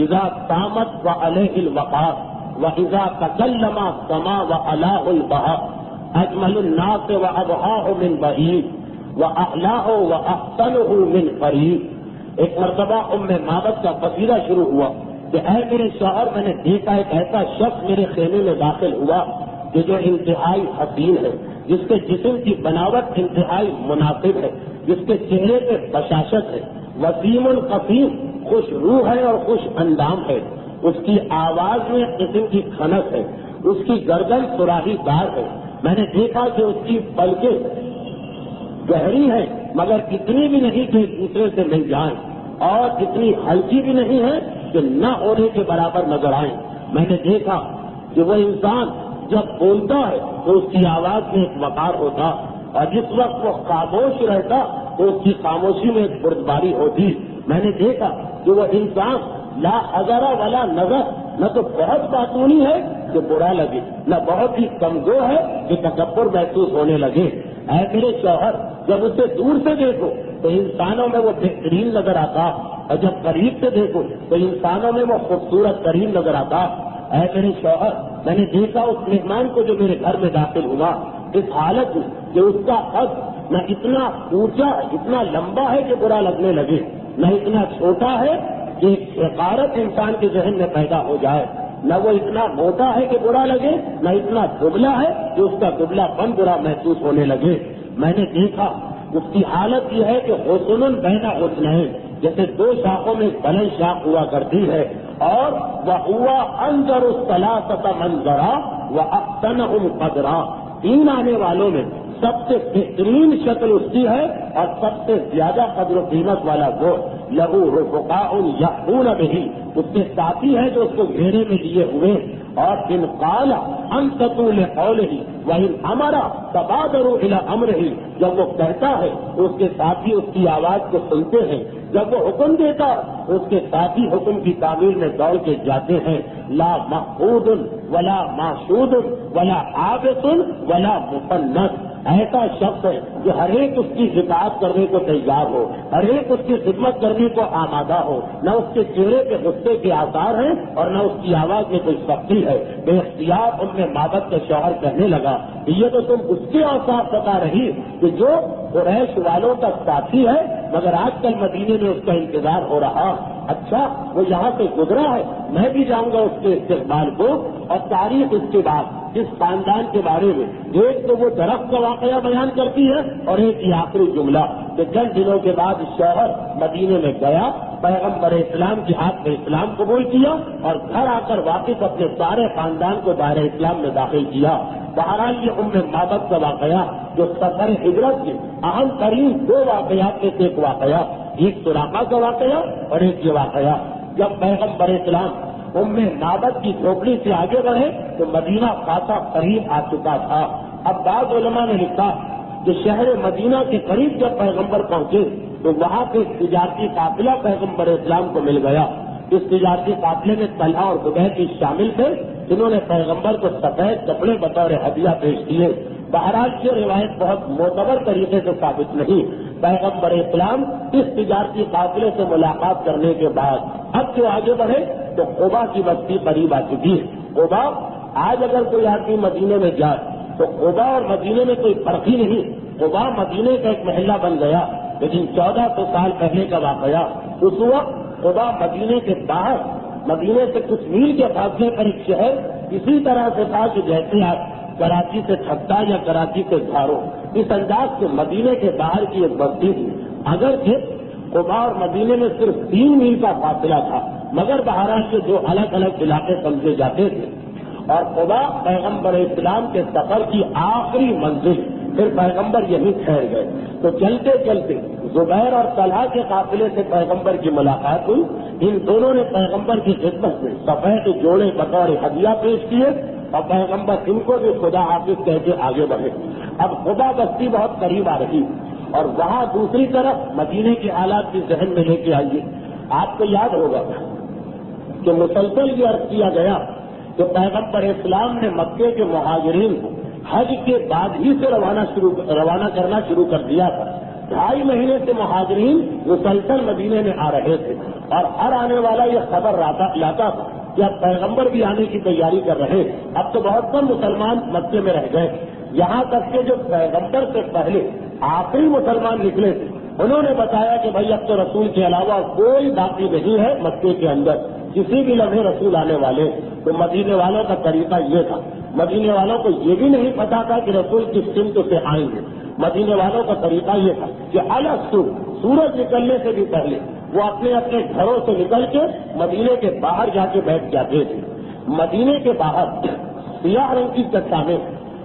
اذا قامت وعلیہ الوقار واذا تکلم سما وعلاه البهاء اجمل الناس وابهاه من بعید واحلاه واحسنه من قریب۔ ایک مرتبہ معبد کا قصیدہ شروع ہوا کہ اے میرے شوہر، میں نے دیکھا ایک ایسا شخص میرے خیمے میں داخل ہوا کہ جو انتہائی حسین ہے، جس کے جسم کی بناوٹ انتہائی مناسب ہے، جس کے چہرے پہ بشاشت ہے، وسیم القسیم خوش روح ہے اور خوش اندام ہے، اس کی آواز میں قسم کی کھنک ہے، اس کی گردن سراہی دار ہے۔ میں نے دیکھا کہ اس کی پلکیں گہری ہے مگر اتنی بھی نہیں کہ ایک دوسرے سے مل جائیں، اور اتنی ہلکی بھی نہیں ہے کہ نہ ہونے کے برابر نظر آئیں۔ میں نے دیکھا کہ وہ انسان جب بولتا ہے تو اس کی آواز میں ایک وقار ہوتا، اور جس وقت وہ خاموش رہتا تو اس کی خاموشی میں ایک بردباری ہوتی۔ میں نے دیکھا کہ وہ انسان لا حضر ولا نظر، نہ تو بہت باتونی ہے کہ برا لگے، نہ بہت ہی کمزور ہے کہ تکبر محسوس ہونے لگے۔ اے میرے شوہر، جب اسے دور سے دیکھو تو انسانوں میں وہ بہترین نظر آتا، اور جب قریب سے دیکھو تو انسانوں میں وہ خوبصورت ترین نظر آتا۔ اے میرے شوہر، میں نے دیکھا اس مہمان کو جو میرے گھر میں داخل ہوا اس حالت میں کہ اس کا قد نہ اتنا اونچا اتنا لمبا ہے کہ برا لگنے لگے، نہ اتنا چھوٹا ہے کہ ایک حقارت انسان کے ذہن میں پیدا ہو جائے، نہ وہ اتنا موٹا ہے کہ برا لگے، نہ اتنا دبلا ہے کہ اس کا دبلا پن برا محسوس ہونے لگے۔ میں نے دیکھا اس کی حالت یہ ہے کہ حسن بین حسنین، جیسے دو شاخوں میں بلند شاخ ہوا کرتی ہے، اور وہوا انظر الثلاثۃ منظرا واحسنہم قدرا، تین آنے والوں میں سب سے بہترین شکل اس کی ہے اور سب سے زیادہ قدر و قیمت والا وہ لہو رفقاء یحبون بہ، اس کے ساتھی ہے جو اس کو گھیرے میں لیے ہوئے، اور ان قال انصتوا لقولہ وان امر تبادروا الی امرہ، جب وہ کہتا ہے تو اس کے ساتھی اس کی آواز کو سنتے ہیں، جب وہ حکم دیتا تو اس کے ساتھی حکم کی تعمیل میں دوڑ کے جاتے ہیں۔ لا محمود ولا معشود ولا عابس ولا مفنس، ایسا شخص ہے جو ہر ایک اس کی اطاعت کرنے کو تیار ہو، ہر ایک اس کی خدمت کرنے کو آمادہ ہو، نہ اس کے چہرے پہ غصے کے آثار ہیں اور نہ اس کی آواز میں کوئی سختی ہے۔ بے اختیار معبد کے شوہر کہنے لگا کہ یہ تو تم اس کے اوصاف بتا رہی کہ جو قریش والوں کا ساتھی ہے مگر آج کل مدینے میں اس کا انتظار ہو رہا، اچھا وہ یہاں سے گزرا ہے، میں بھی جاؤں گا اس کے استقبال کو۔ اور تاریخ اس کے بعد اس خاندان کے بارے میں ایک تو وہ درخت کا واقعہ بیان کرتی ہے، اور ایک یہ آخری جملہ کہ چند دنوں کے بعد شوہر مدینے میں گیا، پیغمبر اسلام کے ہاتھ میں اسلام قبول کیا، اور گھر آ کر واپس اپنے سارے خاندان کو دائرہ اسلام میں داخل کیا۔ بہرحال یہ معبد کا واقعہ جو سفر ہجرت کے اہم ترین دو واقعات میں سے ایک واقعہ، ایک سراقہ کا واقعہ اور ایک یہ واقعہ جب پیغمبر اسلام معبد کی جھوپڑی سے آگے بڑھے تو مدینہ خاصا قریب آ چکا تھا۔ اب بعض علماء نے لکھا کہ شہر مدینہ کے قریب جب پیغمبر پہنچے تو وہاں پہ تجارتی قافلہ پیغمبر اسلام کو مل گیا۔ اس تجارتی قافلے میں طلحہ اور زبیر بھی شامل تھے، جنہوں نے پیغمبر کو سفید کپڑے بطور ہدیہ پیش کیے۔ بہرحال یہ روایت بہت معتبر طریقے سے ثابت نہیں۔ پیغمبر اسلام اس تجارتی قافلے سے ملاقات کرنے کے بعد اب جو آگے بڑھے تو قبا کی بستی قریب آ چکی ہے۔ قبا آج اگر کوئی آدمی مدینے میں جائے تو قبا اور مدینے میں کوئی فرق ہی نہیں، قبا مدینے کا ایک محلہ بن گیا، لیکن 1400 سال پہلے کا واقعہ اس وقت قبا مدینے کے باہر، مدینے سے کچھ میل کے فاصلے پر ایک شہر اسی طرح سے تھا کہ جیسے آپ کراچی سے ٹھگتا یا کراچی سے جھارو، اس انداز سے مدینے کے باہر کی ایک بستی تھی۔ اگرچہ قبا اور مدینے میں صرف 3 میل کا فاصلہ تھا، مگر بہرحال کے دو الگ الگ علاقے سمجھے جاتے تھے۔ اور خدا پیغمبر اسلام کے سفر کی آخری منزل، پھر پیغمبر یہیں ٹھہر گئے۔ تو چلتے چلتے زبیر اور طلحہ کے قافلے سے پیغمبر کی ملاقات ہوئی۔ ان دونوں نے پیغمبر کی خدمت میں سفید جوڑے بطور ہدیہ پیش کیے اور پیغمبر ان کو بھی خدا حافظ کہہ کے آگے بڑھے۔ اب خدا بستی بہت قریب آ رہی اور وہاں دوسری طرف مدینے کے حالات بھی ذہن میں لے کے آئیے۔ آپ کو یاد ہوگا کہ مسلسل یہ عرض کیا گیا کہ پیغمبر اسلام نے مکے کے مہاجرین کو حج کے بعد ہی سے روانہ کرنا شروع کر دیا تھا۔ 2.5 مہینے سے مہاجرین مسلسل مدینے میں آ رہے تھے اور ہر آنے والا یہ خبر لاتا تھا کہ اب پیغمبر بھی آنے کی تیاری کر رہے۔ اب تو بہت کم مسلمان مکے میں رہ گئے، یہاں تک کہ جو پیغمبر سے پہلے آخری مسلمان نکلے تھے انہوں نے بتایا کہ بھائی اب تو رسول کے علاوہ کوئی باقی نہیں ہے مکے کے اندر، کسی بھی لمحے رسول آنے والے۔ تو مدینے والوں کا طریقہ یہ تھا، مدینے والوں کو یہ بھی نہیں پتا تھا کہ رسول کس سمت سے آئیں گے۔ مدینے والوں کا طریقہ یہ تھا کہ الگ سورج نکلنے سے بھی پہلے وہ اپنے اپنے گھروں سے نکل کے مدینے کے باہر جا کے بیٹھ جاتے تھے۔ مدینے کے باہر سیاہ رنگ کی چٹانیں،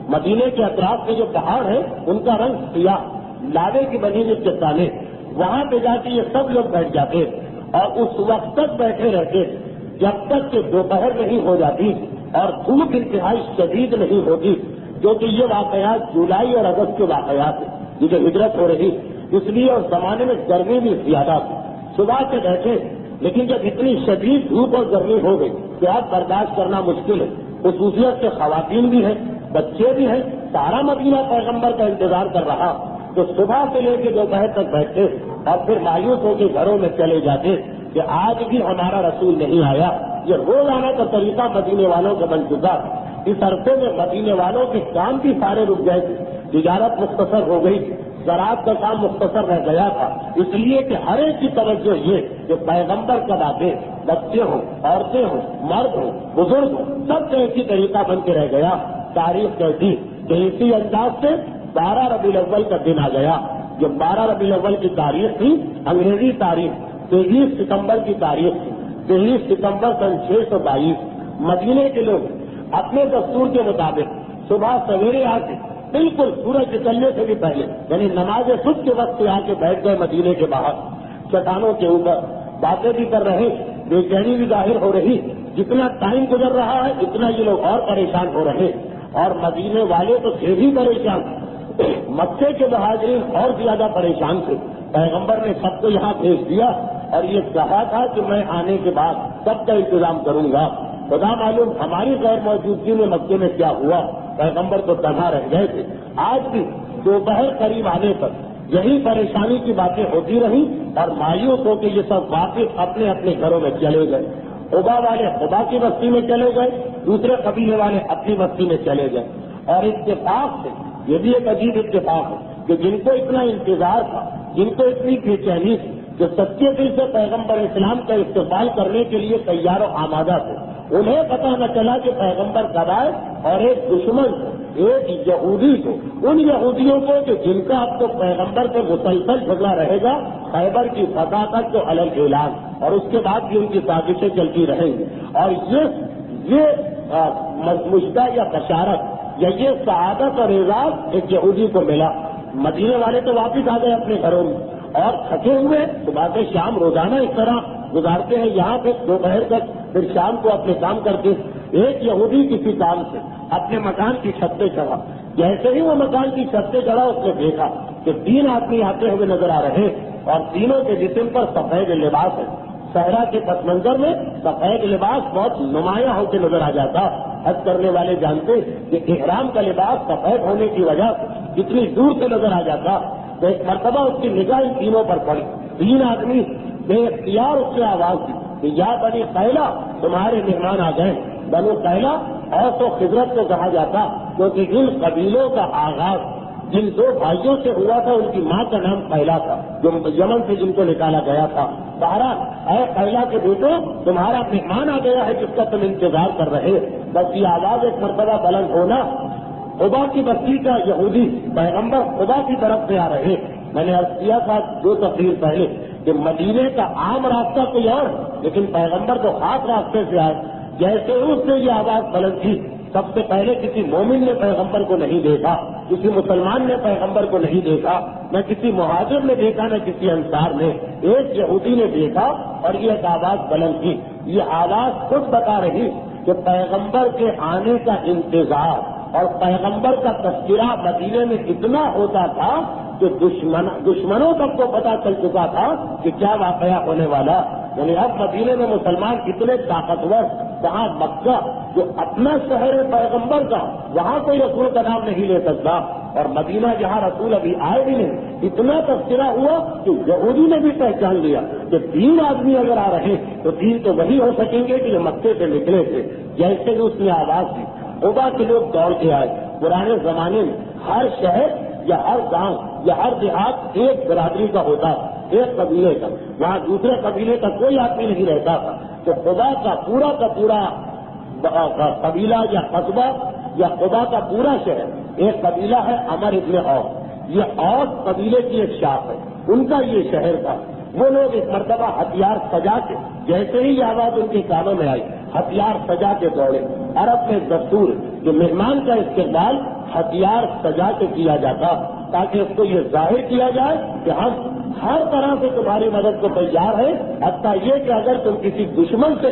مدینے کے اطراف کے جو پہاڑ ہیں ان کا رنگ سیاہ، لاوے کی بنی ہوئی چٹانیں، وہاں پہ جا کے یہ سب لوگ بیٹھ جاتے اور اس وقت تک بیٹھے رہتے جب تک کہ دوپہر نہیں ہو جاتی اور دھوپ انتہائی شدید نہیں ہوتی، جو کہ یہ واقعات جولائی اور اگست کے واقعات ہیں، یہ جو ہجرت ہو رہی، اس لیے اس زمانے میں گرمی بھی زیادہ تھی۔ صبح سے بیٹھے، لیکن جب اتنی شدید دھوپ اور گرمی ہو گئی کہ اب برداشت کرنا مشکل ہے، خصوصیت سے خواتین بھی ہیں، بچے بھی ہیں، سارا مدینہ پیغمبر کا انتظار کر رہا، تو صبح سے لے کے دوپہر تک بیٹھتے اور پھر مایوس ہو کے گھروں میں چلے جاتے کہ آج بھی ہمارا رسول نہیں آیا۔ یہ روزانہ کا طریقہ مدینے والوں کا بن چکا۔ اس عرصے میں مدینے والوں کے کام بھی سارے رک گئے تھے، تجارت مختصر ہو گئی، زراعت کا کام مختصر رہ گیا تھا، اس لیے کہ ہر ایک کی توجہ یہ کہ پیغمبر کب آتے، بچے ہوں، عورتیں ہوں، مرد ہوں، بزرگ ہوں، سب کا ایک ہی طریقہ بن کے رہ گیا۔ تاریخ کہتی کہ اسی انداز سے 12 ربیع الاول کا دن آ گیا۔ جو 12 ربیع الاول کی تاریخ تھی، انگریزی تاریخ 23 ستمبر کی تاریخ تھی، 23 ستمبر سن 622۔ مدینے کے لوگ اپنے دستور کے مطابق صبح سویرے آ کے بالکل سورج نکلنے سے بھی پہلے یعنی نماز صبح کے وقت آ کے بیٹھ گئے مدینے کے باہر، چٹانوں کے اوپر باتیں بھی کر رہے، بے چینی بھی ظاہر ہو رہی۔ جتنا ٹائم گزر رہا ہے اتنا یہ لوگ اور پریشان ہو رہے اور مدینے والے تو پھر بھی پریشان، مکے کے مہاجرین اور زیادہ پریشان تھے۔ پیغمبر نے سب کو یہاں بھیج دیا اور یہ کہا تھا کہ میں آنے کے بعد سب کا انتظام کروں گا۔ خدا معلوم ہماری غیر موجودگی میں مکے میں کیا ہوا، پیغمبر تو تنہا رہ گئے تھے۔ آج بھی دوپہر قریب آنے پر یہی پریشانی کی باتیں ہوتی رہی اور مایوس ہو کے یہ سب واپس اپنے اپنے گھروں میں چلے گئے۔ خدا والے خدا کی بستی میں چلے گئے، دوسرے قبیلے والے اپنی بستی میں چلے گئے۔ اور اتفاق سے یہ بھی ایک عجیب اتفاق ہے کہ جن کو اتنا انتظار تھا، جن کو اتنی بے چینی تھی، جو سچے دل سے پیغمبر اسلام کا استقبال کرنے کے لیے تیار و آمادہ تھے، انہیں پتہ نہ چلا کہ پیغمبر کب آئے اور ایک دشمن کو، ایک یہودی کو، ان یہودیوں کو کہ جن کا اب تو پیغمبر سے مسلسل جھگڑا رہے گا، خیبر کی فتح تک تو الگ اعلان اور اس کے بعد بھی ان کی سازشیں چلتی رہیں گی۔ اور یہ مشدہ یا بشارت یا یہ سعادت اور اعزاز ایک یہودی کو ملا۔ مدینے والے تو واپس آ گئے اپنے گھروں میں اور تھکے ہوئے صبح سے شام روزانہ اس طرح گزارتے ہیں، یہاں پہ دوپہر تک، پھر شام کو اپنے کام کرتے۔ ایک یہودی کسی کام سے اپنے مکان کی چھت پہ چڑھا، جیسے ہی وہ مکان کی چھت پہ چڑھا اس نے دیکھا کہ 3 آدمی آتے ہوئے نظر آ رہے اور تینوں کے جسم پر سفید لباس ہے۔ صحرا کے پس منظر میں سفید لباس بہت نمایاں ہو کے نظر آ جاتا۔ حج کرنے والے جانتے کہ احرام کا لباس سفید ہونے کی وجہ سے جتنی دور سے نظر آ جاتا، تو ایک مرتبہ اس کی نگاہ ان تینوں پر پڑی۔ 3 آدمی بے اختیار اس سے آواز دی کہ یا بنی قیلا، تمہارے مہمان آ گئے۔ بنو قیلا اور تو خضرت کو کہا جاتا کیونکہ ان قبیلوں کا آغاز جن 2 بھائیوں سے ہوا تھا، ان کی ماں کا نام قیلا تھا، جو یمن سے جن کو نکالا گیا تھا۔ بہرحال اے قیلا کے بیٹو، تمہارا مہمان آ گیا ہے جس کا تم انتظار کر رہے۔ بس یہ آواز ایک مرتبہ بلند ہونا، خدا کی بستی کا یہودی پیغمبر خدا کی طرف سے آ رہے۔ میں نے عرض کیا تھا 2 تقریر پہلے کہ مدینے کا عام راستہ کوئی اور، لیکن پیغمبر تو خاص راستے سے آئے۔ جیسے اس نے یہ آواز بلند کی، سب سے پہلے کسی مومن نے پیغمبر کو نہیں دیکھا، کسی مسلمان نے پیغمبر کو نہیں دیکھا، نہ کسی مہاجر نے دیکھا، نہ کسی انصار نے، ایک یہودی نے دیکھا اور یہ ایک آواز بلند کی۔ یہ آواز خود بتا رہی کہ پیغمبر کے آنے کا انتظار اور پیغمبر کا تذکرہ مدینے میں اتنا ہوتا تھا کہ دشمنوں تک کو پتا چل چکا تھا کہ کیا واقعہ ہونے والا۔ یعنی اب مدینے میں مسلمان اتنے طاقتور، جہاں مکہ جو اپنا شہر ہے پیغمبر کا، وہاں کوئی رسول کا نام نہیں لے سکتا، اور مدینہ جہاں رسول ابھی آئے بھی نہیں، اتنا تذکرہ ہوا کہ یہودی نے بھی پہچان لیا کہ 3 آدمی اگر آ رہے تو 3 تو وہی ہو سکیں گے کہ جو مکے سے نکلے تھے۔ جیسے کہ اس نے آواز دی، قبا کے لوگ دوڑ کے آئے۔ پرانے زمانے میں ہر شہر یا ہر گاؤں یا ہر دیہات ایک برادری کا ہوتا، ایک قبیلے کا، وہاں دوسرے قبیلے کا کوئی آدمی نہیں رہتا تھا۔ تو قبا کا پورا قبیلہ یا قصبہ یا قبا کا پورا شہر، ایک قبیلہ ہے عمر ابن اوس، یہ اوس قبیلے کی ایک شاخ ہے، ان کا یہ شہر تھا۔ وہ لوگ ایک مرتبہ ہتھیار سجا کے، جیسے ہی یہ آواز ان کے کانوں میں آئی، ہتھیار سجا کے دوڑے۔ عرب میں دستور کہ مہمان کا استقبال ہتھیار سجا کے کیا جاتا، تاکہ اس کو یہ ظاہر کیا جائے کہ ہم ہر طرح سے تمہاری مدد کو تیار ہے، حتیٰ یہ کہ اگر تم کسی دشمن سے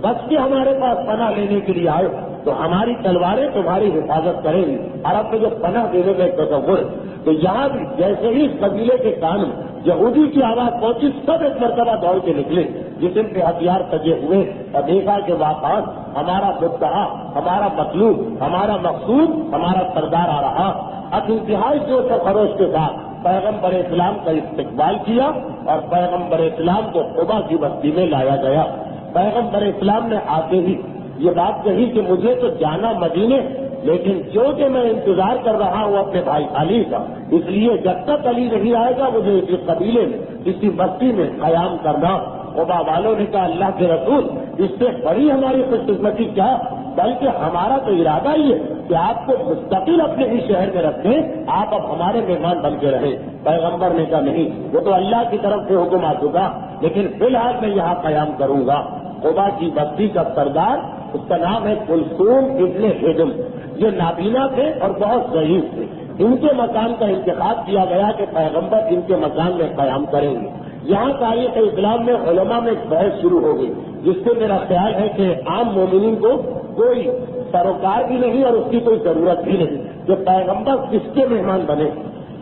بچ کے ہمارے پاس پناہ لینے کے لیے آئے تو ہماری تلواریں تمہاری حفاظت کریں گی۔ عرب میں جو پناہ دینے کا ایک تصور، تو یہاں بھی جیسے ہی قبیلے کے کان میں یہودی کی آواز پہنچی، سب ایک مرتبہ دوڑ کے نکلے جسم پہ ہتھیار سجے ہوئے، اور دیکھا کہ واقعات ہمارا مدعا، ہمارا مطلوب، ہمارا مقصود، ہمارا سردار آ رہا۔ اب انتہائی جوش و خروش کے ساتھ پیغمبر اسلام کا استقبال کیا اور پیغمبر اسلام کو قبا کی بستی میں لایا گیا۔ پیغمبر اسلام نے آتے ہی یہ بات کہی کہ مجھے تو جانا مدینے، لیکن جو کہ میں انتظار کر رہا ہوں اپنے بھائی علی کا، اس لیے جب تک علی نہیں آئے گا مجھے اسی قبیلے میں، اسی بستی میں قیام کرنا۔ قبا والوں نے کہا اللہ کے رسول، اس سے بڑی ہماری خوش قسمتی کیا، بلکہ ہمارا تو ارادہ ہی ہے کہ آپ کو مستقل اپنے ہی شہر میں رکھیں، آپ اب ہمارے مہمان بن کے رہیں۔ پیغمبر نے کہا نہیں، وہ تو اللہ کی طرف سے حکم آ چکا، لیکن فی الحال میں یہاں قیام کروں گا۔ قبا کی بستی کا سردار، اس کا نام ہے کلثوم ابن ہدم، یہ نابینا تھے اور بہت ضعیف تھے۔ ان کے مکان کا انتخاب کیا گیا کہ پیغمبر ان کے مکان میں قیام کریں گے۔ یہاں تاریخ اسلام میں علماء میں ایک بحث شروع ہو گئی، جس سے میرا خیال ہے کہ عام مومنین کو کوئی سروکار بھی نہیں اور اس کی کوئی ضرورت بھی نہیں کہ پیغمبر کس کے مہمان بنے۔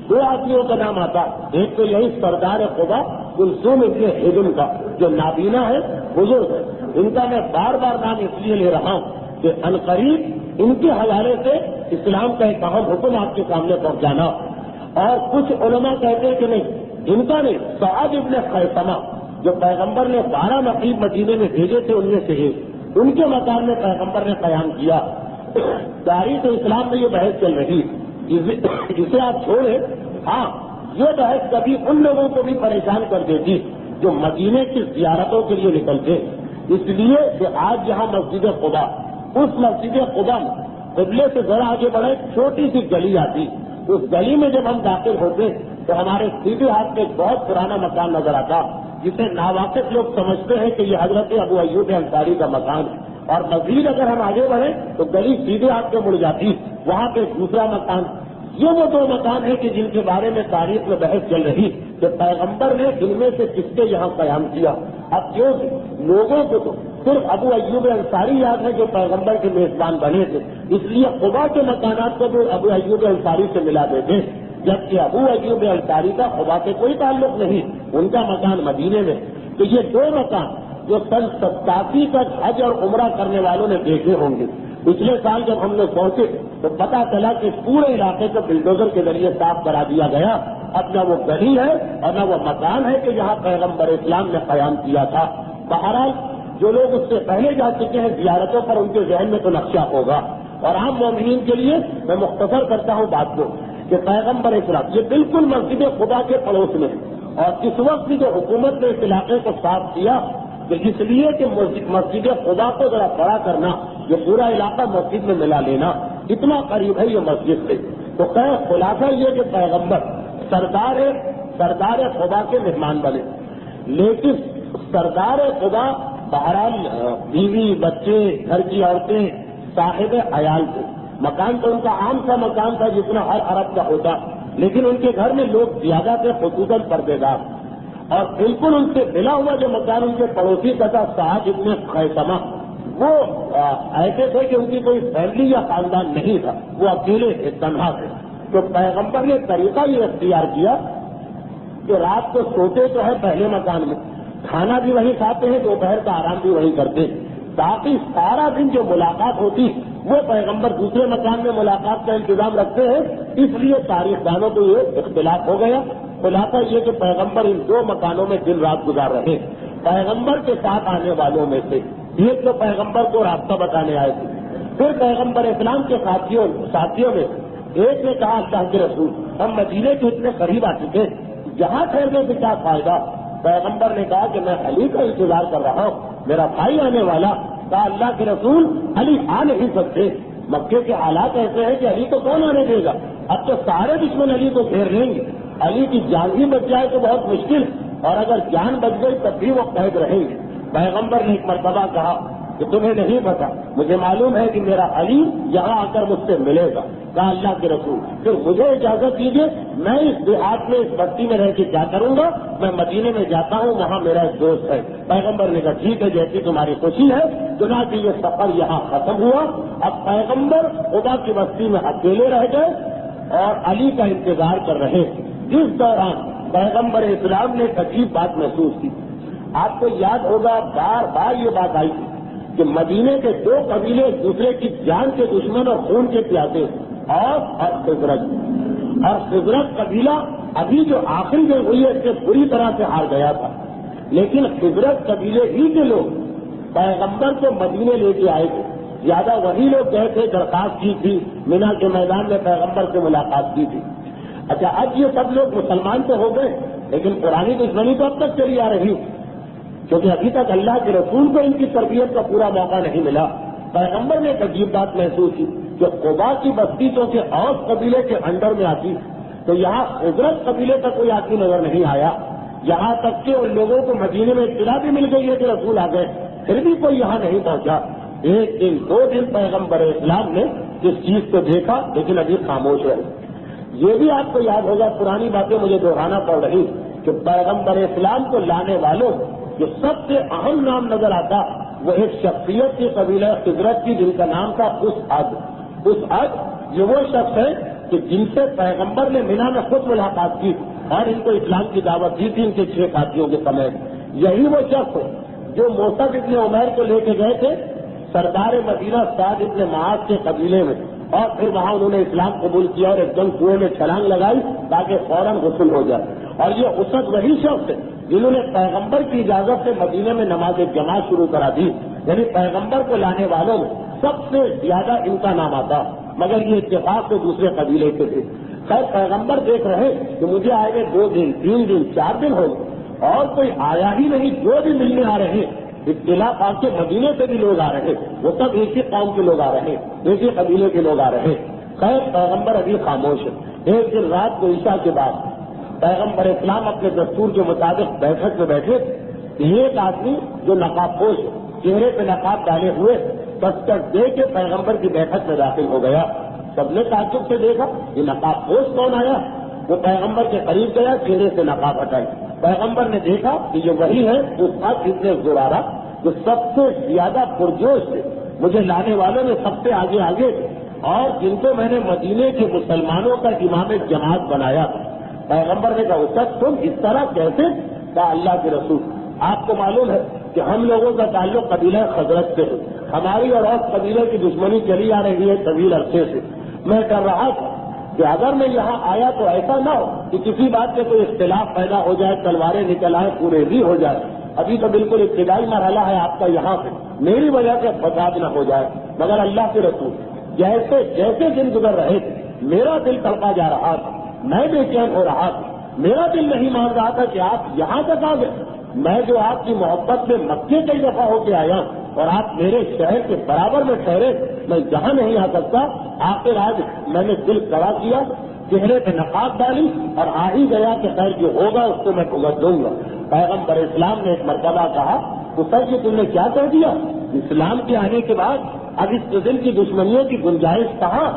2 آدمیوں کا نام آتا، ایک تو یہی سردار قبا کلثوم ابن ہدم کا، جو نابینا ہے، بزرگ ہے۔ ان کا میں بار بار نام اس لیے لے رہا ہوں کہ عنقریب ان کے حوالے سے اسلام کا ایک اہم حکم آپ کے سامنے پہنچانا۔ اور کچھ علماء کہتے ہیں کہ نہیں، ان کا نہیں، سعد ابن خیثمہ جو پیغمبر نے 12 نقیب مدینے میں بھیجے تھے ان میں سے ایک، ان کے مکان میں پیغمبر نے قیام کیا۔ تاریخ اسلام میں یہ بحث چل رہی، جسے آپ چھوڑیں، ہاں یہ بحث کبھی ان لوگوں کو بھی پریشان کر دیتی جو مدینے کی زیارتوں کے لیے نکلتے، اس لیے کہ آج جہاں مسجد قبا، اس مسجد قبا میں قبلے سے ذرا آگے بڑھے چھوٹی سی گلی آتی، اس گلی میں جب ہم داخل ہوتے تو ہمارے سیدھے ہاتھ میں ایک بہت پرانا مکان نظر آتا، جسے ناواقف لوگ سمجھتے ہیں کہ یہ حضرت ابو ایوب انصاری کا مکان ہے۔ اور مزید اگر ہم آگے بڑھیں تو گلی سیدھے ہاتھ میں مڑ جاتی، وہاں پہ دوسرا مکان۔ یہ وہ 2 مکان ہیں کہ جن کے بارے میں تاریخ میں بحث چل رہی کہ پیغمبر نے ان میں سے کس کے یہاں قیام کیا۔ اب جو لوگوں کو تو صرف ابو ایوب انصاری یاد ہے جو پیغمبر کے میزبان بنے تھے، اس لیے قبا کے مکانات کو بھی ابو ایوب انصاری سے ملا دیتے، جبکہ ابو ایوب انصاری کا قبا سے کوئی تعلق نہیں، ان کا مکان مدینے میں۔ تو یہ 2 مکان جو سن 87 تک حج اور عمرہ کرنے والوں نے دیکھے ہوں گے، پچھلے سال جب ہم لوگ پہنچے تو پتا چلا کہ پورے علاقے کو بلڈوزر کے ذریعے صاف کرا دیا گیا۔ اب نہ وہ گلی ہے اور نہ وہ مکان ہے کہ جہاں پیغمبر اسلام نے قیام کیا تھا۔ بہرحال جو لوگ اس سے پہلے جا چکے ہیں زیارتوں پر، ان کے ذہن میں تو نقشہ ہوگا، اور عام مومنین کے لیے میں مختصر کرتا ہوں بات کو کہ پیغمبر اسلام یہ بالکل مسجد قبا کے پڑوس میں ہے، اور اس وقت بھی جو حکومت نے اس علاقے کو صاف کیا کہ اس لیے کہ مسجد قبا کو ذرا بڑا کرنا، یہ پورا علاقہ مسجد میں ملا لینا، اتنا قریب ہے یہ مسجد سے۔ تو خیر خلاصہ یہ کہ پیغمبر سردار قبا کے مہمان بنے، لیکن سردار قبا بہرحال بیوی بچے گھر کی عورتیں صاحب عیال تھے. مکان تو ان کا عام سا مکان تھا جتنا ہر عرب کا ہوتا, لیکن ان کے گھر میں لوگ زیادہ تھے, خصوصاً پردے دار. اور بالکل ان سے ملا ہوا جو مکان ان کے پڑوسی کا تھا صاحب ابن خیثمہ, وہ ایسے تھے کہ ان کی کوئی فیملی یا خاندان نہیں تھا, وہ اکیلے تھے, تنہا تھے. تو پیغمبر نے طریقہ یہ اختیار کیا کہ رات کو سوتے تو ہے پہلے مکان میں, کھانا بھی وہیں کھاتے ہیں, دوپہر کا آرام بھی وہیں کرتے ہیں, تاکہ سارا دن جو ملاقات ہوتی وہ پیغمبر دوسرے مکان میں ملاقات کا انتظام رکھتے ہیں. اس لیے تاریخ دانوں کو یہ اختلاف ہو گیا. خلاصہ یہ کہ پیغمبر ان دو مکانوں میں دن رات گزار رہے. پیغمبر کے ساتھ آنے والوں میں سے ایک تو پیغمبر کو راستہ بتانے آئے تھے, پھر پیغمبر اسلام کے ساتھیوں میں ایک نے کہا اللہ کے رسول ہم مدینے کے اتنے قریب آ چکے, جہاں ٹھہرنے سے کیا فائدہ. پیغمبر نے کہا کہ میں علی کا انتظار کر رہا ہوں, میرا بھائی آنے والا. کہا اللہ کے رسول علی آ نہیں سکتے, مکے کے حالات ایسے ہیں کہ علی کو کون آنے دے گا, اب تو سارے دشمن علی کو گھیر لیں گے, علی کی جان بھی بچ جائے تو بہت مشکل, اور اگر جان بچ گئی تب بھی وہ قید رہیں گے. پیغمبر نے ایک مرتبہ کہا کہ تمہیں نہیں پتا, مجھے معلوم ہے کہ میرا علی یہاں آ کر مجھ سے ملے گا. کہا اللہ کے رسول پھر مجھے اجازت دیجیے, میں اس دیہات میں اس بستی میں رہ کے کیا کروں گا, میں مدینے میں جاتا ہوں, وہاں میرا ایک دوست ہے. پیغمبر نے کہا ٹھیک ہے, جیسی تمہاری خوشی ہے. چنانچہ یہ سفر یہاں ختم ہوا. اب پیغمبر خدا کی بستی میں اکیلے رہ گئے اور علی کا انتظار کر رہے. جس دوران پیغمبر اسلام نے ایک عجیب بات محسوس کی. آپ کو یاد ہوگا بار بار یہ بات آئی تھی کہ مدینے کے دو قبیلے ایک دوسرے کی جان کے دشمن اور خون کے پیاسے, اور خزرج. اور خزرج قبیلہ ابھی جو آخری جنگ ہوئی ہے اس سے بری طرح سے ہار گیا تھا, لیکن خزرج قبیلے ہی کے لوگ پیغمبر کو مدینے لے کے آئے تھے. زیادہ وہی لوگ گئے تھے, درخواست کی تھی, مینا کے میدان میں پیغمبر سے ملاقات کی تھی. اچھا اب یہ سب لوگ مسلمان تو ہو گئے, لیکن پرانی دشمنی تو اب تک چلی آ رہی, کیونکہ ابھی تک اللہ کے رسول کو ان کی تربیت کا پورا موقع نہیں ملا. پیغمبر نے ایک عجیب بات محسوس کی کہ قبا کی بستی تو کہ اوس قبیلے کے انڈر میں آتی, تو یہاں خزرج قبیلے کا کوئی آدمی نظر نہیں آیا. یہاں تک کہ ان لوگوں کو مدینے میں اطلاع بھی مل گئی ہے کہ رسول آ گئے, پھر بھی کوئی یہاں نہیں پہنچا. ایک دن دو دن پیغمبر اسلام نے اس چیز کو دیکھا, لیکن ابھی خاموش رہے. یہ بھی آپ کو یاد ہوگا, پرانی باتیں مجھے دہرانا پڑ رہی, کہ پیغمبر اسلام کو لانے والوں جو سب سے اہم نام نظر آتا وہ ایک شخصیت کی قبیلہ خزرج کی, جن کا نام تھا اسعد. اسعد یہ وہ شخص ہے کہ جن سے پیغمبر نے مینا میں خود ملاقات کی اور ان کو اسلام کی دعوت دی تھی ان کے 6 ساتھیوں کے سمیت. یہی وہ شخص ہے جو موسیٰ ابن عمیر کو لے کے گئے تھے سردار مدینہ سعد ابن معاذ کے قبیلے میں, اور پھر وہاں انہوں نے اسلام قبول کیا اور ایک دم کنویں میں چھلانگ لگائی تاکہ فوراً غسل ہو جائے. اور یہ اسد وہی شخص ہے جنہوں نے پیغمبر کی اجازت سے مدینے میں نماز جماعت شروع کرا دی. یعنی پیغمبر کو لانے والوں میں سب سے زیادہ ان کا نام آتا, مگر یہ اتفاق سے دوسرے قبیلے کے تھے. خیر پیغمبر دیکھ رہے کہ مجھے آئے گئے 2 دن 3 دن 4 دن ہو گئے اور کوئی آیا ہی نہیں. جو بھی ملنے آ رہے اطلاع پا کے مدینے سے بھی لوگ آ رہے, وہ سب ایک ہی قوم کے لوگ آ رہے, ایک ہی قبیلے کے لوگ آ رہے. خیر پیغمبر ابھی خاموش ہے. ایک دن رات کو عشاء کے بعد پیغمبر اسلام اپنے دستور کے مطابق بیٹھک میں بیٹھے. ایک آدمی جو نقاب پوش چہرے پہ نقاب ڈالے ہوئے دستک دے کے پیغمبر کی بیٹھک میں داخل ہو گیا. سب نے تعجب سے دیکھا یہ نقاب پوش کون آیا. وہ پیغمبر کے قریب گیا, چہرے سے نقاب ہٹائی. پیغمبر نے دیکھا کہ یہ وہی ہے اس وقت اتنے زرارہ جو سب سے زیادہ پرجوش تھے, مجھے لانے والوں میں سب سے آگے آگے, اور جن کو میں نے مدینے کے مسلمانوں کا امام جماعت بنایا. پیغمبر نے کہا اسد تم اس طرح کیسے؟ کہا اللہ کے رسول آپ کو معلوم ہے کہ ہم لوگوں کا تعلق قبیلہ خزرج سے ہے, ہماری اور اوس قبیلے کی دشمنی چلی آ رہی ہے طویل عرصے سے. میں کر رہا تھا کہ اگر میں یہاں آیا تو ایسا نہ ہو کہ کسی بات سے کوئی اختلاف پیدا ہو جائے, تلواریں نکل آئے, پورے بھی ہو جائے. ابھی تو بالکل ابتدائی مرحلہ ہے آپ کا یہاں سے, میری وجہ سے فساد نہ ہو جائے. مگر اللہ کے رسول جیسے جیسے دن گزر رہے تھے میرا دل تڑپا جا رہا تھا, میں بے چین ہو رہا تھا. میرا دل نہیں مان رہا تھا کہ آپ یہاں تک آ گئے. میں جو آپ کی محبت میں مکے کئی دفعہ ہو کے آیا اور آپ میرے شہر کے برابر میں ٹھہرے, میں جہاں نہیں آ سکتا. آخر آج میں نے دل کڑا کیا, چہرے پہ نقاب ڈالی اور آ ہی گیا کہ خیر جو ہوگا اس کو میں بھگت دوں گا. پیغمبر اسلام نے ایک مرتبہ کہا سر یہ تم نے کیا کہہ دیا؟ اسلام کے آنے کے بعد اب اس قسم کی دشمنیوں کی گنجائش کہاں؟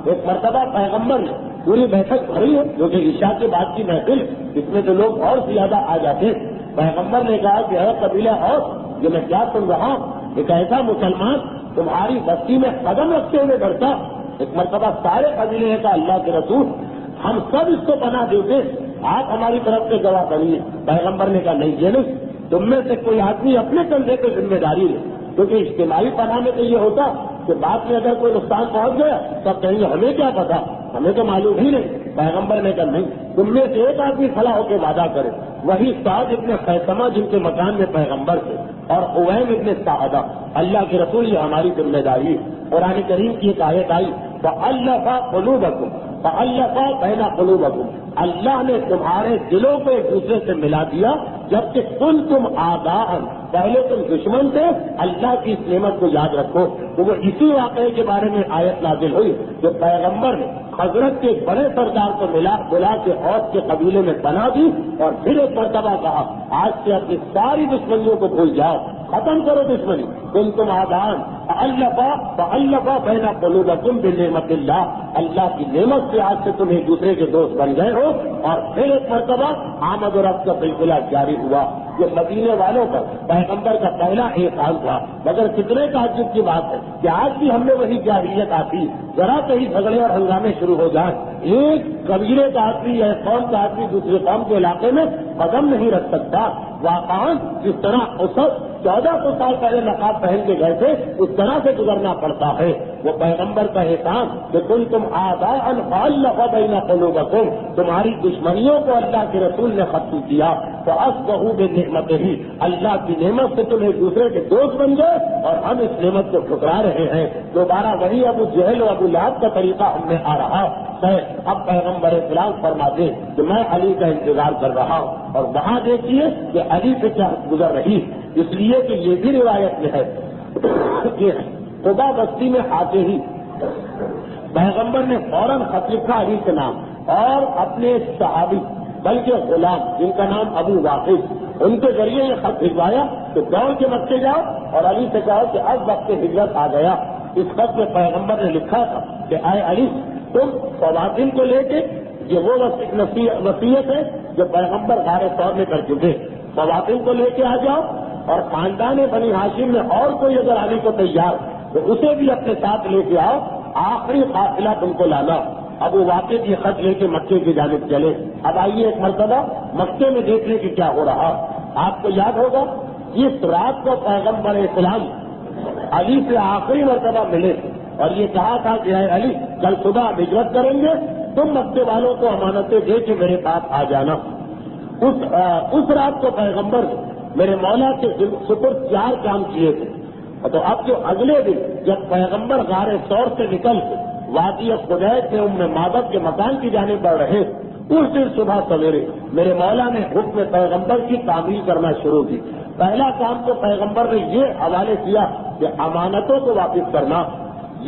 ایک مرتبہ پیغمبر نے پوری بیٹھک بھری ہے جو کہ عشاء کے بعد کی محفل، اس میں تو لوگ اور زیادہ آ جاتے. پیغمبر نے کہا کہ اے قبیلہ اور جو میں کیا سن رہا ہوں، ایک ایسا مسلمان تمہاری بستی میں قدم رکھتے ہوئے ڈرتا. ایک مرتبہ سارے قبیلے نے کہا اللہ کے رسول ہم سب اس کو پناہ دیتے، آپ ہماری طرف سے گواہ بنیے. پیغمبر نے کہا نہیں، یہ نہیں، تم میں سے کوئی آدمی اپنے کندھے پہ ذمہ داری لے، کیونکہ اجتماعی پناہ میں تو یہ ہوتا کہ بعد میں اگر کوئی نقصان پہنچ گیا تب کہیں گے ہمیں کیا پتا، ہمیں تو معلوم ہی نہیں. پیغمبر نے کہا نہیں، تم میں سے ایک آدمی کھڑا ہو کے وعدہ کرے. وہی سعد ابن خیثمہ جن کے مکان میں پیغمبر تھے اور اویم ابن سعدہ، اللہ کے رسول یہ ہماری ذمہ داری. قرآن کریم کی ایک آیت آئی فَأَلَّفَ قُلُوبَكُمْ فَأَلَّفَ بَيْنَ قُلُوبَكُمْ، اللہ نے تمہارے دلوں کو ایک دوسرے سے ملا دیا جبکہ تم آداء، پہلے تم دشمن تھے. اللہ کی اس نعمت کو یاد رکھو. تو وہ اسی واقعے کے بارے میں آیت نازل ہوئی جو پیغمبر نے حضرت کے بڑے سردار کو بلا کے اوس کے قبیلے میں بنا دی اور پھر ایک مرتبہ کہا آج سے اپنی ساری دشمنیوں کو بھول جاؤ، ختم کرو دشمنی. تم آدان اللہ بین قلوبکم بنعمت اللہ، اللہ کی نعمت سے آج سے تم ایک دوسرے کے دوست بن گئے ہو. اور پھر ایک مرتبہ آمد و رفت کا سلسلہ جاری ہوا. یہ مدینے والوں پر پیغمبر کا پہلا احسان تھا. مگر کتنے تعجب کی بات ہے کہ آج بھی ہم نے وہی جاہلیت آتی، ذرا کہیں جھگڑے اور ہنگامے شروع ہو جائیں، ایک قبیلے کا آدمی یا قوم کا آدمی دوسرے قوم کے علاقے میں قدم نہیں رکھ سکتا. واقعاً جس طرح اسد 1400 سال پہلے نقاب پہن کے گئے تھے اس طرح سے گزرنا پڑتا ہے. وہ پیغمبر کا احسان کہ تم آداء فألف بین قلوبکم، تمہاری دشمنیوں کو اللہ کے رسول نے ختم کیا. فاصبحوا بنعمتہ، اللہ کی نعمت سے تم ایک دوسرے کے دوست بن گئے اور ہم اس نعمت کو ٹھکرا رہے ہیں. دوبارہ وہی ابو جہل و ابو لہب کا طریقہ ہم میں آ رہا ہے. اب پیغمبر اسلام فرماتے کہ میں علی کا انتظار کر رہا ہوں اور وہاں دیکھیے کہ علی سے کیا گزر رہی. اس لیے کہ یہ بھی روایت میں ہے کہ قبا بستی میں آتے ہی پیغمبر نے فوراً خط لکھا علی کے نام اور اپنے صحابی بلکہ غلام جن کا نام ابو واقف، ان کے ذریعے یہ خط بھجوایا کہ دوڑ کے مکے جاؤ اور علی سے کہو کہ اب وقت ہجرت آ گیا. اس خط میں پیغمبر نے لکھا تھا کہ اے علی تم خواتین کو لے کے، یہ وہ وصیت ہے جو پیغمبر غار ثور میں کر چکے، خواتین کو لے کے آ جاؤ اور خاندان بنی ہاشم میں اور کوئی اگر علی کو تیار تو اسے بھی اپنے ساتھ لے کے آؤ، آخری قافلہ تم کو لانا. ابو واقف یہ خط لے کے مکے کی جانب چلے. اب آئیے ایک مرتبہ مکے میں دیکھنے کی کیا ہو رہا. آپ کو یاد ہوگا اس رات کو پیغمبر اسلام علی سے آخری مرتبہ ملے اور یہ کہا تھا کہ اے علی کل صبح ہجرت کریں گے، تم مکے والوں کو امانتیں دے کے میرے پاس آ جانا. اس رات کو پیغمبر میرے مولا کے سپرد 4 کام کیے تھے. تو اب جو اگلے دن جب پیغمبر غار ثور سے نکل کے وادی خدیج سے ام معبد کے مکان کی جانب بڑھ رہے، اس دن صبح سویرے میرے مولا نے حکم پیغمبر کی تعمیل کرنا شروع کی. پہلا کام تو پیغمبر نے یہ حوالے کیا کہ امانتوں کو واپس کرنا.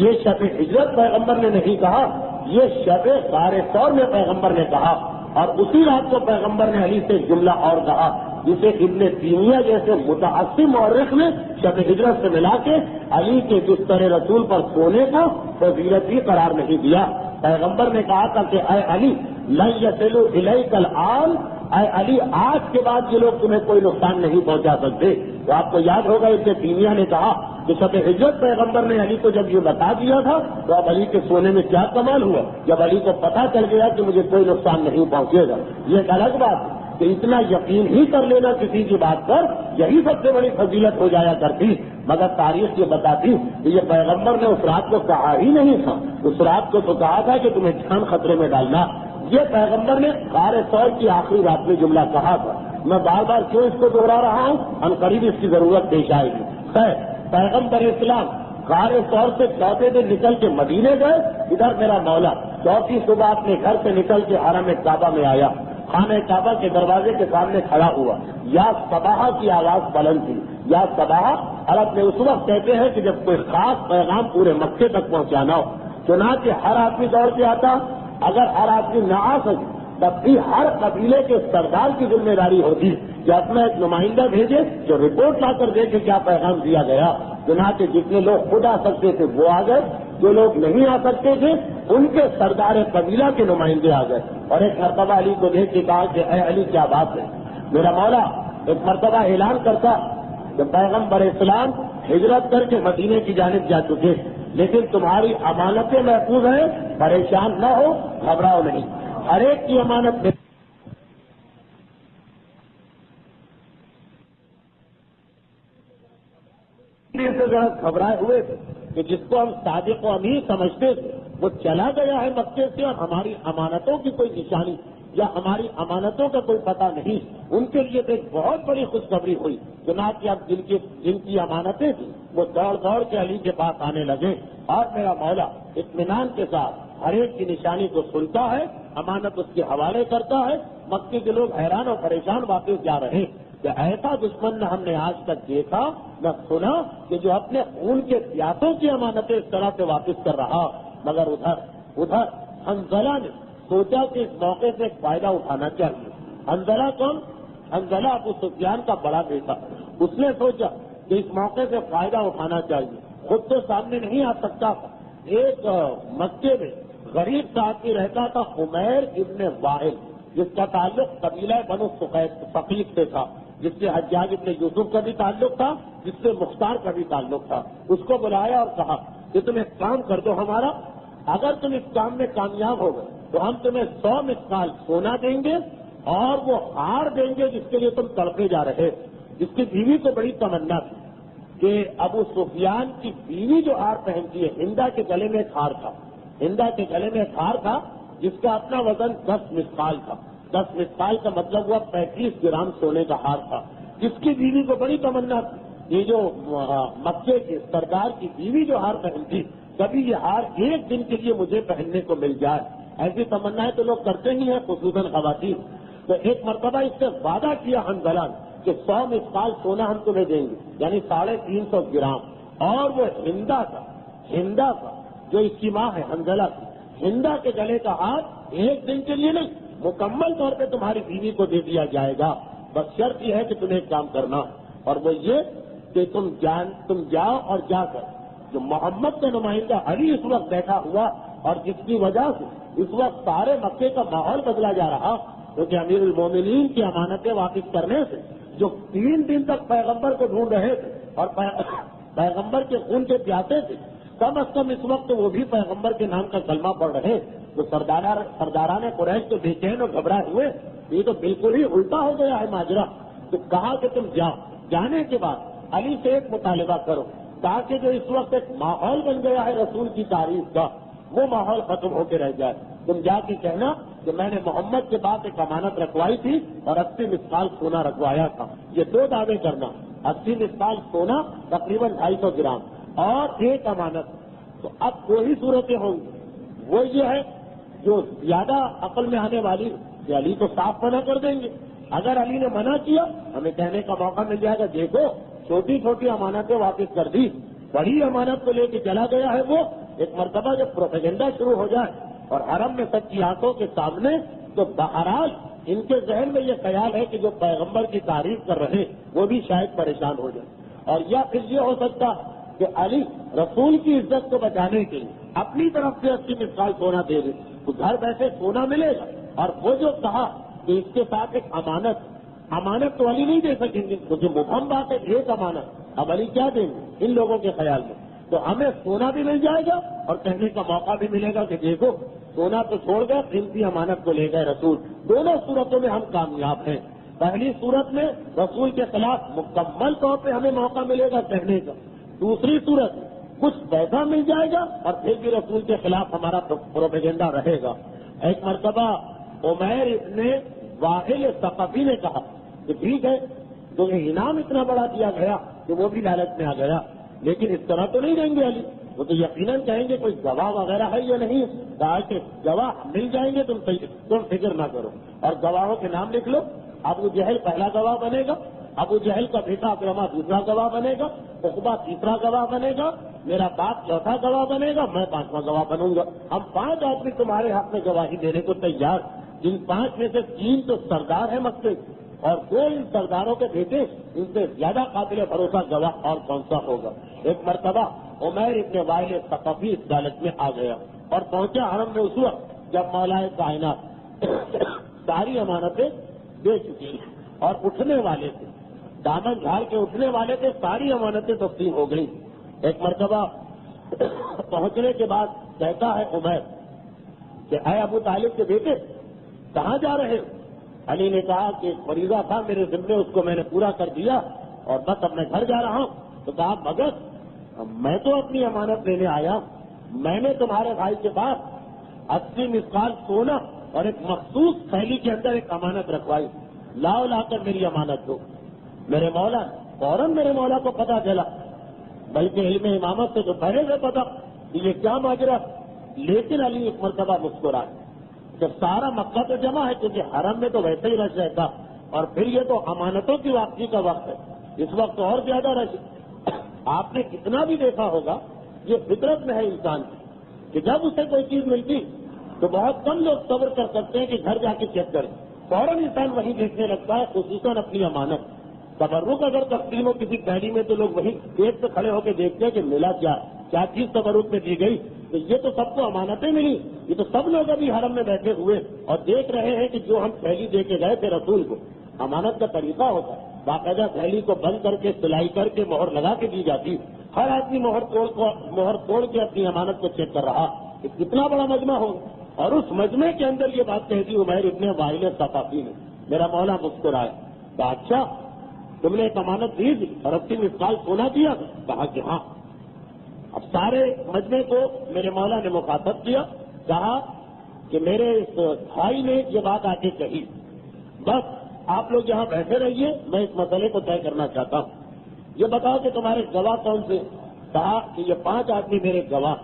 یہ شب ہجرت پیغمبر نے نہیں کہا، یہ شب غار ثور میں پیغمبر نے کہا. اور اسی رات کو پیغمبر نے علی سے جملہ اور کہا جسے ابن تیمیہ جیسے متعصب مورخ نے شب ہجرت سے ملا کے علی کے بستر رسول پر سونے کو فضیلت بھی قرار نہیں دیا. پیغمبر نے کہا تھا کہ اے علی لن یصلوا الیک الآن، اے علی آج کے بعد یہ لوگ تمہیں کوئی نقصان نہیں پہنچا سکتے. تو آپ کو یاد ہوگا ابن تیمیہ نے کہا کہ شب ہجرت پیغمبر نے علی کو جب یہ بتا دیا تھا تو اب علی کے سونے میں کیا کمال ہوا جب علی کو پتا چل گیا کہ مجھے کوئی نقصان نہیں پہنچے گا. یہ ایک الگ بات ہے کہ اتنا یقین ہی کر لینا کسی کی بات پر، یہی سب سے بڑی فضیلت ہو جایا کرتی. مگر تاریخ یہ بتاتی کہ یہ پیغمبر نے اس رات کو کہا ہی نہیں تھا. اس رات کو تو کہا تھا کہ تمہیں جان خطرے میں ڈالنا. یہ پیغمبر نے غار ثور کی آخری رات میں جملہ کہا تھا. میں بار بار کیوں اس کو دوہرا رہا ہوں، ان قریب اس کی ضرورت پیش آئے گی. خیر، پیغمبر اسلام غار ثور سے چوتھے دن نکل کے مدینے گئے. ادھر میرا مولا چوتھی صبح اپنے گھر سے نکل کے حرم کعبہ میں آیا. خانہ کعبہ کے دروازے کے سامنے کھڑا ہوا. یا صباح کی آواز بلند تھی. یا صباح عرب میں اس وقت کہتے ہیں کہ جب کوئی خاص پیغام پورے مکے تک پہنچانا ہو. چنانچہ ہر آدمی دوڑ کے آتا. اگر ہر آدمی نہ آ سکے تب بھی ہر قبیلے کے سردار کی ذمہ داری ہوتی کہ اپنا ایک نمائندہ بھیجے جو رپورٹ لا کر دے کہ کیا پیغام دیا گیا. چنانچہ جتنے لوگ خود آ سکتے تھے وہ آ گئے, جو لوگ نہیں آ سکتے تھے ان کے سردار قبیلہ کے نمائندے آ گئے. اور ایک مرتبہ علی کو دیکھ کے کہا کہ اے علی کیا بات ہے. میرا مولا ایک مرتبہ اعلان کرتا کہ پیغمبر اسلام ہجرت کر کے مدینے کی جانب جا چکے, لیکن تمہاری امانتیں محفوظ ہیں, پریشان نہ ہو, گھبراؤ نہیں, ہر ایک کی امانت سے گھبرائے ہوئے تھے کہ جس کو ہم صادق و امین سمجھتے تھے وہ چلا گیا ہے مکے سے, اور ہماری امانتوں کی کوئی نشانی یا ہماری امانتوں کا کوئی پتہ نہیں. ان کے لیے تو ایک بہت بڑی خوشخبری ہوئی. چنانچہ اب جن کی امانتیں تھیں وہ دوڑ دوڑ کے علی کے پاس آنے لگے, اور میرا مولا اطمینان کے ساتھ ہر ایک کی نشانی کو سنتا ہے, امانت اس کے حوالے کرتا ہے. مکے کے لوگ حیران اور پریشان واپس جا رہے کہ ایسا دشمن نہ ہم نے آج تک دیکھا نہ سنا کہ جو اپنے خون کے پیاسوں کی امانتیں اس طرح سے واپس کر رہا. مگر ادھر حنظلہ نے سوچا کہ اس موقع سے ایک فائدہ اٹھانا چاہیے. حنظلہ کون؟ حنظلہ ابو سفیان کا بڑا بیٹا. اس نے سوچا کہ اس موقع سے فائدہ اٹھانا چاہیے. خود تو سامنے نہیں آ سکتا تھا. ایک مکے میں غریب صاحب رہتا تھا عمیر ابن وائل, جس کا تعلق قبیلہ بنو ثقیف سے تھا, جس سے حجاج ابن یوسف کا بھی تعلق تھا, جس سے مختار کا بھی تعلق تھا. اس کو بلایا اور کہا کہ تم ایک کام کر دو ہمارا, اگر تم اس کام میں کامیاب ہو گئے تو ہم تمہیں 100 مثقال سونا دیں گے اور وہ ہار دیں گے جس کے لیے تم تڑپے جا رہے. جس کی بیوی کو بڑی تمنا تھی کہ ابو سفیان کی بیوی جو ہار پہنتی ہے, ہندا کے گلے میں ایک ہار تھا, ہندا کے گلے میں ایک ہار تھا جس کا اپنا وزن 10 مثقال تھا. 10 مثقال کا مطلب ہوا 35 گرام سونے کا ہار تھا. جس کی بیوی کو بڑی تمنا تھی یہ جو مکے کے سردار کی بیوی جو ہار پہنتی, کبھی یہ ہار ایک دن کے لیے مجھے پہننے کو مل جائے. ایسی تمنا تو لوگ کرتے ہی ہیں, خصوصاً خواتین. تو ایک مرتبہ اس سے وعدہ کیا حنظلہ کہ 100 مثقال سونا ہم تمہیں دیں گے, یعنی 350 گرام. اور وہ ہندا کا جو اس کی ماں ہے حنظلہ کی, ہندا کے گلے کا ہاتھ ایک دن کے لیے نہیں, مکمل طور پہ تمہاری بیوی کو دے دیا جائے گا. بس شرط یہ ہے کہ تمہیں ایک کام کرنا, اور وہ یہ کہ تم جاؤ اور جا کر جو محمد کا نمائندہ علی اس وقت بیٹھا ہوا, اور جس کی وجہ سے اس وقت سارے مکے کا ماحول بدلا جا رہا, کیونکہ امیر المومنین کی امانتیں واپس کرنے سے جو 3 دن تک پیغمبر کو ڈھونڈ رہے تھے اور پیغمبر کے خون کے پیاسے تھے, کم از کم اس وقت وہ بھی پیغمبر کے نام کا کلمہ پڑھ رہے. تو سرداران قریش تو بے چین اور گھبرائے ہوئے, یہ تو بالکل ہی الٹا ہو گیا ہے ماجرا. تو کہا کہ تم جاؤ, جانے کے بعد علی سے ایک مطالبہ کرو تاکہ جو اس وقت ایک ماحول بن گیا ہے رسول کی تعریف کا, وہ ماحول ختم ہو کے رہ جائے. تم جا کے کہنا کہ میں نے محمد کے بعد ایک امانت رکھوائی تھی اور 80 مثقال سونا رکھوایا تھا. یہ 2 دعوے کرنا, 80 مثقال سونا تقریباً 250 گرام اور ایک امانت. تو اب 2 ہی صورتیں ہوں گی. وہ یہ ہے جو زیادہ عقل میں آنے والی کہ علی کو صاف منع کر دیں گے. اگر علی نے منع کیا ہمیں کہنے کا موقع مل جائے گا دیکھو چھوٹی چھوٹی امانتیں واپس کر دی, بڑی امانت کو لے کے چلا گیا ہے. وہ ایک مرتبہ جب پروپیگنڈا شروع ہو جائے اور حرم میں سب کی آنکھوں کے سامنے, تو بہرحال ان کے ذہن میں یہ خیال ہے کہ جو پیغمبر کی تعریف کر رہے وہ بھی شاید پریشان ہو جائے. اور یا پھر یہ ہو سکتا کہ علی رسول کی عزت کو بچانے کے لیے اپنی طرف سے 80 مثقال سونا دے دے, تو گھر بیٹھے سونا ملے گا. اور وہ جو کہا کہ اس کے ساتھ ایک امانت تو علی نہیں دے سکیں گے, تو جو مبہم بات ہے ایک امانت, اب علی کیا دیں گے ان لوگوں کے خیال میں. تو ہمیں سونا بھی مل جائے گا اور کہنے کا موقع بھی ملے گا کہ دیکھو سونا تو چھوڑ گئے, قیمتی امانت کو لے گئے رسول. دونوں صورتوں میں ہم کامیاب ہیں. پہلی صورت میں رسول کے خلاف مکمل طور پہ ہمیں موقع ملے گا کہنے کا, دوسری صورت کچھ پیسہ مل جائے گا اور پھر بھی رسول کے خلاف ہمارا پروپیگنڈا رہے گا. ایک مرتبہ عمیر ابن وائل ثقفی نے کہا کہ ٹھیک ہے تو یہ انعام اتنا بڑا دیا گیا کہ وہ بھی لالچ میں آ گیا, لیکن اس طرح تو نہیں دیں گے علی. وہ تو یقیناً کہیں گے کوئی گواہ وغیرہ ہے یا نہیں. کہا کہ گواہ مل جائیں گے, تم فکر نہ کرو اور گواہوں کے نام لکھ لو. ابو جہل پہلا گواہ بنے گا, ابو جہل کا بیٹا اکرما دوسرا گواہ بنے گا, عقبہ تیسرا گواہ بنے گا, میرا باپ چوتھا گواہ بنے گا, میں 5واں گواہ بنوں گا. ہم 5 آدمی تمہارے حق میں گواہی دینے کو تیار. جن 5 میں سے 3 تو سردار ہیں مکے اور 2 ان سرداروں کے بیٹے، ان سے زیادہ قابل بھروسہ گواہ اور کون سا ہوگا؟ ایک مرتبہ عمیر ابن وائل ثقفی اس حالت میں آ گیا اور پہنچا حرم میں اس وقت جب مولا کائنات ساری امانتیں دے چکی اور اٹھنے والے تھے، دامن جھاڑ کے اٹھنے والے تھے، ساری امانتیں تقسیم ہو گئی۔ ایک مرتبہ پہنچنے کے بعد کہتا ہے عمیر کہ اے ابو طالب کے بیٹے کہاں جا رہے ہو؟ علی نے کہا کہ فریضہ تھا میرے ذمے، اس کو میں نے پورا کر دیا اور بس اب میں گھر جا رہا ہوں۔ تو کہا مگر میں تو اپنی امانت لینے آیا، میں نے تمہارے بھائی کے پاس 80 مثقال سونا اور ایک مخصوص تھیلی کے اندر ایک امانت رکھوائی، لاؤ لا کر میری امانت دو۔ میرے مولا فوراً میرے مولا کو پتا چلا، بلکہ علم امامت سے تو پہلے سے پتا کہ یہ کیا ماجرا، لیکن علی ایک مرتبہ مسکرائے۔ جب سارا مکہ تو جمع ہے کیونکہ حرم میں تو ویسے ہی رش رہتا، اور پھر یہ تو امانتوں کی واپسی کا وقت ہے، اس وقت اور زیادہ رش۔ آپ نے کتنا بھی دیکھا ہوگا، یہ فطرت میں ہے انسان کی کہ جب اسے کوئی چیز ملتی تو بہت کم لوگ صبر کر سکتے ہیں کہ گھر جا کے چیک کریں، فوراً انسان وہی دیکھنے لگتا ہے، خصوصاً اپنی امانت۔ تبرک اگر تقسیم ہو کسی پیڑی میں تو لوگ وہی گیٹ پہ کھڑے ہو کے دیکھتے ہیں کہ ملا کیا چیز تبرک میں دی گئی، تو یہ تو سب کو امانتیں ملی، یہ تو سب لوگ ابھی حرم میں بیٹھے ہوئے اور دیکھ رہے ہیں کہ جو ہم تھیلی دے کے گئے تھے رسول کو، امانت کا طریقہ ہوتا ہے باقاعدہ تھیلی کو بند کر کے سلائی کر کے مہر لگا کے دی جاتی، ہر آدمی مہر توڑ کے اپنی امانت کو چیک کر رہا کہ کتنا بڑا مجمع ہوگا، اور اس مجمع کے اندر یہ بات کہہ دی عمیر ابن وائل ثقفی نے۔ میرا مولا مسکرایا، کہا اچھا تم نے ایک امانت دی تھی اور 80 مثقال سونا دیا؟ کہا کہ ہاں۔ اب سارے مجمع کو میرے مولا نے مخاطب کیا، کہا کہ میرے اس بھائی نے یہ بات آ کے کہی، بس آپ لوگ یہاں بیٹھے رہیے، میں اس مسئلے کو طے کرنا چاہتا ہوں، یہ بتاؤ کہ تمہارے گواہ کون سے؟ کہا کہ یہ 5 آدمی میرے گواہ۔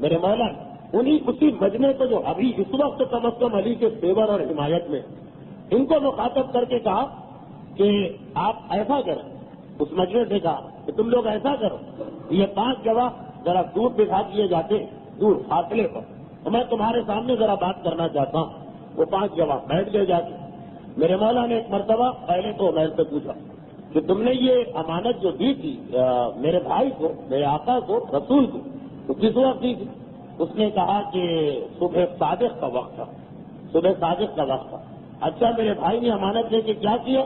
میرے مولا انہیں اسی مجمع کو جو ابھی اس وقت کم از کم علی کے فیور اور حمایت میں، ان کو مخاطب کر کے کہا کہ آپ ایسا کریں، اس مجمع سے کہا کہ تم لوگ ایسا کرو، یہ 5 گواہ ذرا دور بٹھا دیے جاتے، دور فاصلے پر، اور میں تمہارے سامنے ذرا بات کرنا چاہتا ہوں۔ وہ 5 گواہ بیٹھ گئے جا کے۔ میرے مولا نے ایک مرتبہ پہلے تو عمیر سے پوچھا کہ تم نے یہ امانت جو دی تھی میرے بھائی کو، میرے آقا کو، رسول کو، تو کس وقت دی تھی؟ اس نے کہا کہ صبح صادق کا وقت تھا، صبح صادق کا وقت تھا۔ اچھا میرے بھائی نے امانت لے کے کیا کیا؟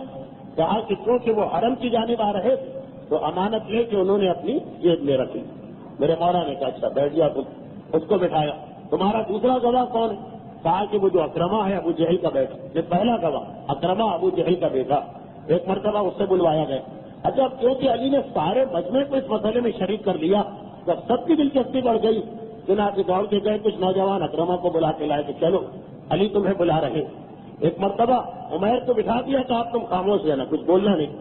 کہا کہ چونکہ وہ حرم کی جانب آ رہے تھے تو امانت لے کے انہوں نے اپنی جیب میں رکھی۔ میرے مولا نے کہا اچھا بیٹھ گیا، اس کو بٹھایا۔ تمہارا دوسرا گواہ کون ہے؟ کہا کہ وہ جو اکرما ہے ابو جہل کا بیٹا۔ یہ پہلا گواہ اکرما ابو جہل کا بیٹا، ایک مرتبہ اس سے بلوایا گیا۔ اچھا کیونکہ علی نے سارے مجمع کو اس مسئلے میں شریک کر لیا، جب سب کی دلچسپی بڑھ گئی، چنانچہ دوڑ کے گئے، کچھ نوجوان اکرما کو بلا کے لائے کہ چلو علی تمہیں بلا رہے۔ ایک مرتبہ عمیر کو بٹھا دیا کہ آپ تم خاموش رہنا، کچھ بولنا نہیں۔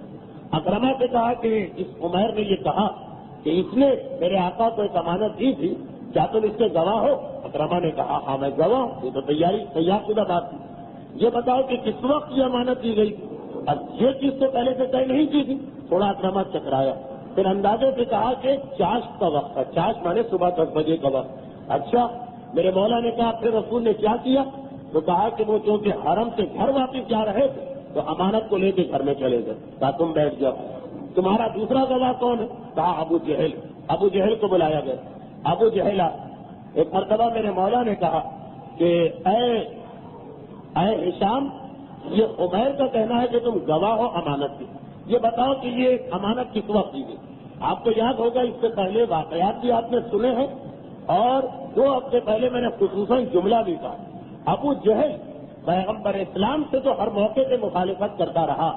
اکرما سے کہا کہ اس عمیر نے یہ کہا کہ اس نے میرے آقا کو ایک امانت دی تھی، کیا تم اس کے گواہ ہو؟ اکرما نے کہا ہاں میں گواہ ہوں، یہ تو تیار شدہ بات تھی۔ یہ بتاؤ کہ کس وقت یہ امانت دی گئی؟ اب یہ چیز تو پہلے سے طے نہیں کی تھی۔ تھوڑا اکرما چکرایا، پھر اندازے سے کہا کہ چاشت کا وقت ہے، چاشت مانے صبح 10 بجے کا وقت۔ اچھا میرے مولا نے کہا پھر رسول نے کیا کیا؟ تو کہا کہ وہ چونکہ حرم سے گھر واپس جا رہے تھے تو امانت کو لے کے گھر میں چلے گئے، کہا تم بیٹھ جاؤ۔ تمہارا دوسرا گواہ کون ہے؟ کہا ابو جہل۔ ابو جہل کو بلایا گیا۔ ابو جہل ایک مرتبہ میرے مولا نے کہا کہ اے ہشام، یہ عمیر کا کہنا ہے کہ تم گواہ ہو امانت کی، یہ بتاؤ کہ یہ امانت کس وقت دی گئی؟ آپ کو یاد ہوگا اس سے پہلے واقعات بھی آپ نے سنے ہیں، اور 2 ہفتے پہلے میں نے خصوصاً جملہ بھی کہا، ابو جہل پیغمبر اسلام سے تو ہر موقع پہ مخالفت کرتا رہا،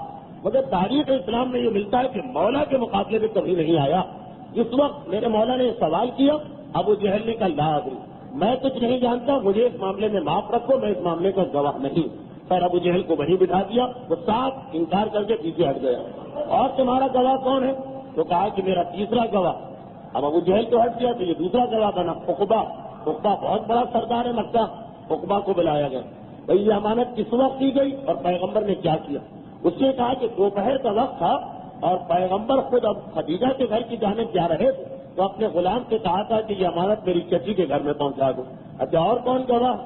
مگر تاریخ اسلام میں یہ ملتا ہے کہ مولا کے مقابلے میں کبھی نہیں آیا۔ جس وقت میرے مولا نے سوال کیا، ابو جہل نے کہا لا ادری، میں کچھ نہیں جانتا، مجھے اس معاملے میں معاف رکھو، میں اس معاملے کا گواہ نہیں۔ پھر ابو جہل کو وہیں بٹھا دیا، وہ صاف انکار کر کے پیچھے ہٹ گیا۔ اور تمہارا گواہ کون ہے؟ تو کہا کہ میرا تیسرا گواہ۔ اب ابو جہل تو ہٹ گیا تو یہ دوسرا گواہ بنا عقبہ۔ عقبہ بہت بڑا سردار ہے مکہ، عقبہ کو بلایا گیا۔ بھئی یہ امانت کس وقت دی گئی اور پیغمبر نے کیا کیا؟ اس نے کہا کہ دوپہر کا وقت تھا اور پیغمبر خود اب خدیجہ کے گھر کی جانب جا رہے تھے تو اپنے غلام سے کہا تھا کہ یہ امانت میری چچی کے گھر میں پہنچا دو۔ اچھا اور کون گواہ؟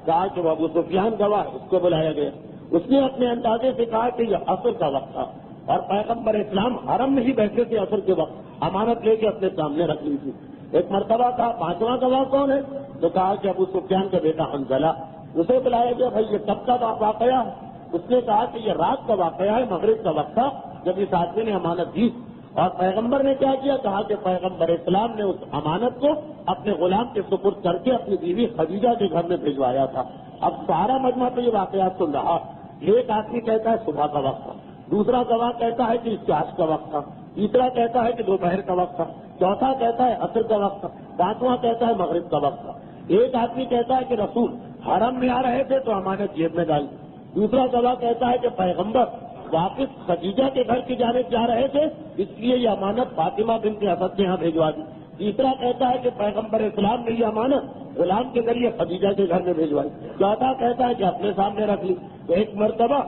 کہا کہ وہ ابو سفیان گواہ ہے، اس کو بلایا گیا. اس نے اپنے اندازے سے کہا کہ یہ عصر کا وقت تھا اور پیغمبر اسلام حرم میں ہی بیٹھے تھے عصر کے وقت، امانت لے کے اپنے سامنے رکھ لی تھی. ایک مرتبہ کہا 5واں گواہ کون ہے؟ تو کہا کہ ابو سفیان کا بیٹا حنظلہ. اسے بلایا گیا، بھائی یہ کب کا واقعہ ہے؟ اس نے کہا کہ یہ رات کا واقعہ ہے، مغرب کا وقت تھا جب اس آدمی نے امانت دی. اور پیغمبر نے کیا کیا؟ کہا کہ پیغمبر اسلام نے اس امانت کو اپنے غلام کے سپرد کر کے اپنی بیوی خدیجہ کے گھر میں بھجوایا تھا. اب سارا مجمع تو یہ واقعات سن رہا. ایک آدمی کہتا ہے صبح کا وقت تھا، دوسرا گواہ کہتا ہے کہ چاش کا وقت تھا، تیسرا کہتا ہے کہ دوپہر کا وقت تھا، چوتھا کہتا ہے عصر کا وقت تھا، پانچواں کہتا ہے مغرب کا وقت تھا. ایک آدمی کہتا ہے کہ رسول حرم میں آ رہے تھے تو امانت جیب میں ڈالی، دوسرا گواہ کہتا ہے کہ پیغمبر واپس خدیجہ کے گھر کی جانب جا رہے تھے اس لیے یہ امانت فاطمہ بنت اسد کے یہاں بھیجوا دی، تیسرا کہتا ہے کہ پیغمبر اسلام نے یہ امانت غلام کے ذریعے خدیجہ کے گھر میں بھیجوائی، چوتھا کہتا ہے کہ اپنے سامنے رکھ لی. تو ایک مرتبہ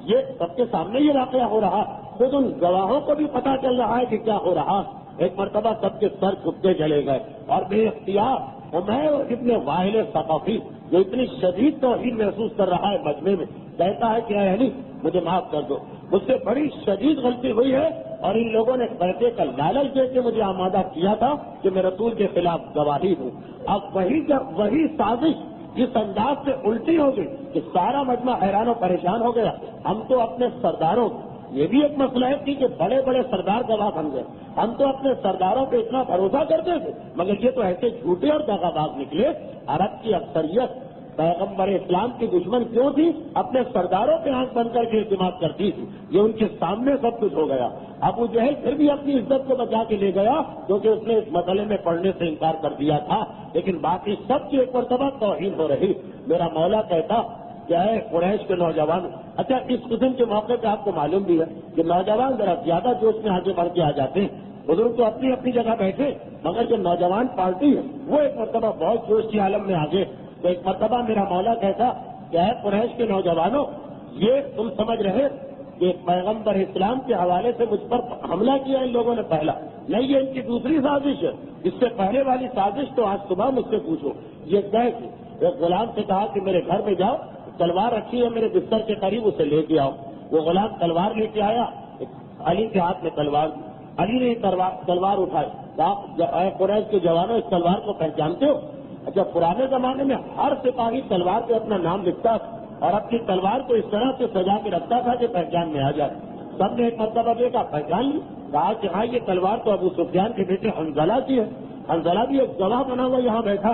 یہ سب کے سامنے یہ واقعہ ہو رہا، خود ان گواہوں کو بھی پتا چل رہا ہے کہ کیا ہو رہا. ایک مرتبہ سب کے سر جھکتے چلے گئے اور بے اختیار عمیر ابن واحل ثقفی جو اتنی شدید توہین محسوس کر رہا ہے مجمع میں، کہتا ہے کہ اے علی مجھے معاف کر دو، مجھ سے بڑی شدید غلطی ہوئی ہے اور ان لوگوں نے بیٹے کا لالچ دے کے مجھے آمادہ کیا تھا کہ میں رسول کے خلاف گواہی دوں. اب وہی سازش جس انداز سے الٹی ہو گئی کہ سارا مجمع حیران و پریشان ہو گیا. ہم تو اپنے سرداروں، یہ بھی ایک مسئلہ ہے کہ بڑے بڑے سردار گواہ بن گئے، ہم تو اپنے سرداروں پہ اتنا بھروسہ کرتے تھے مگر یہ تو ایسے جھوٹے اور دغا باز نکلے. عرب کی اکثریت پیغمبر اسلام کی دشمن کیوں تھی؟ اپنے سرداروں پہ آنکھ بند کر کے اعتماد کرتی تھی. یہ ان کے سامنے سب کچھ ہو گیا. ابو جہل پھر بھی اپنی عزت کو بچا کے لے گیا کیونکہ اس نے اس مسئلے میں پڑھنے سے انکار کر دیا تھا، لیکن باقی سب کی ایک مرتبہ توہین ہو رہی. میرا مولا کہتا کیا ہے قریش کے نوجوان. اچھا اس قسم کے موقع پہ آپ کو معلوم بھی ہے کہ نوجوان ذرا زیادہ جوش میں آگے بڑھ کے آ جاتے ہیں. بزرگ تو اپنی اپنی جگہ بیٹھے مگر جو نوجوان پارٹی ہے وہ ایک مرتبہ بہت جوش کی عالم میں آگے. تو ایک مرتبہ میرا مولا کہتا کیا ہے قریش کے نوجوانوں، یہ تم سمجھ رہے کہ پیغمبر اسلام کے حوالے سے مجھ پر حملہ کیا ان لوگوں نے پہلا؟ نہیں، یہ ان کی دوسری سازش ہے. اس سے پہلے والی سازش تو آج صبح مجھ سے پوچھو. یہ کیسے؟ ایک غلام سے کہا کہ میرے گھر میں جاؤ، تلوار رکھی ہے میرے بستر کے قریب، اسے لے کے آؤ. وہ غلام تلوار لے کے آیا، علی کے ہاتھ میں تلوار دی. علی نے تلوار اٹھائی. کہا قریش کے جوانوں اس تلوار کو پہچانتے ہو؟ اچھا پرانے زمانے میں ہر سپاہی تلوار پہ اپنا نام لکھتا اور اپنی تلوار کو اس طرح سے سجا کے رکھتا تھا کہ پہچان میں آ جائے. سب نے ایک مرتبہ دیکھا، پہچان لی. کہا کہ ہاں یہ تلوار تو ابو سفیان کے بیٹے حنظلہ کی ہے. حنظلہ بھی ایک گواہ بنا ہوا یہاں بیٹھا.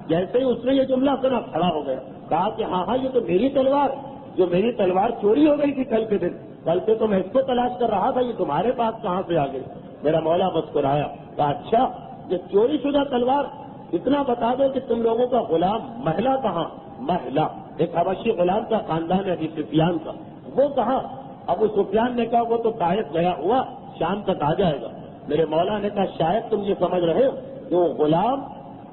جیسے ہی اس نے یہ جملہ سنا کھڑا ہو گیا. کہا کہ ہاں یہ تو میری تلوار، جو میری تلوار چوری ہو گئی تھی کل کے دن، کل سے تو میں اس کو تلاش کر رہا تھا، یہ تمہارے پاس کہاں سے آ گئی؟ میرا مولا مسکرایا. کہا اچھا یہ چوری شدہ تلوار، اتنا بتا دو کہ تم لوگوں کا غلام مہلا کہاں؟ مہلا ایک حبشی غلام کا خاندان ہے ابی سفیان کا، وہ کہاں؟ ابو سفیان نے کہا وہ تو طائف گیا ہوا، شام تک آ جائے گا. میرے مولا نے کہا شاید تم یہ سمجھ رہے ہو کہ وہ غلام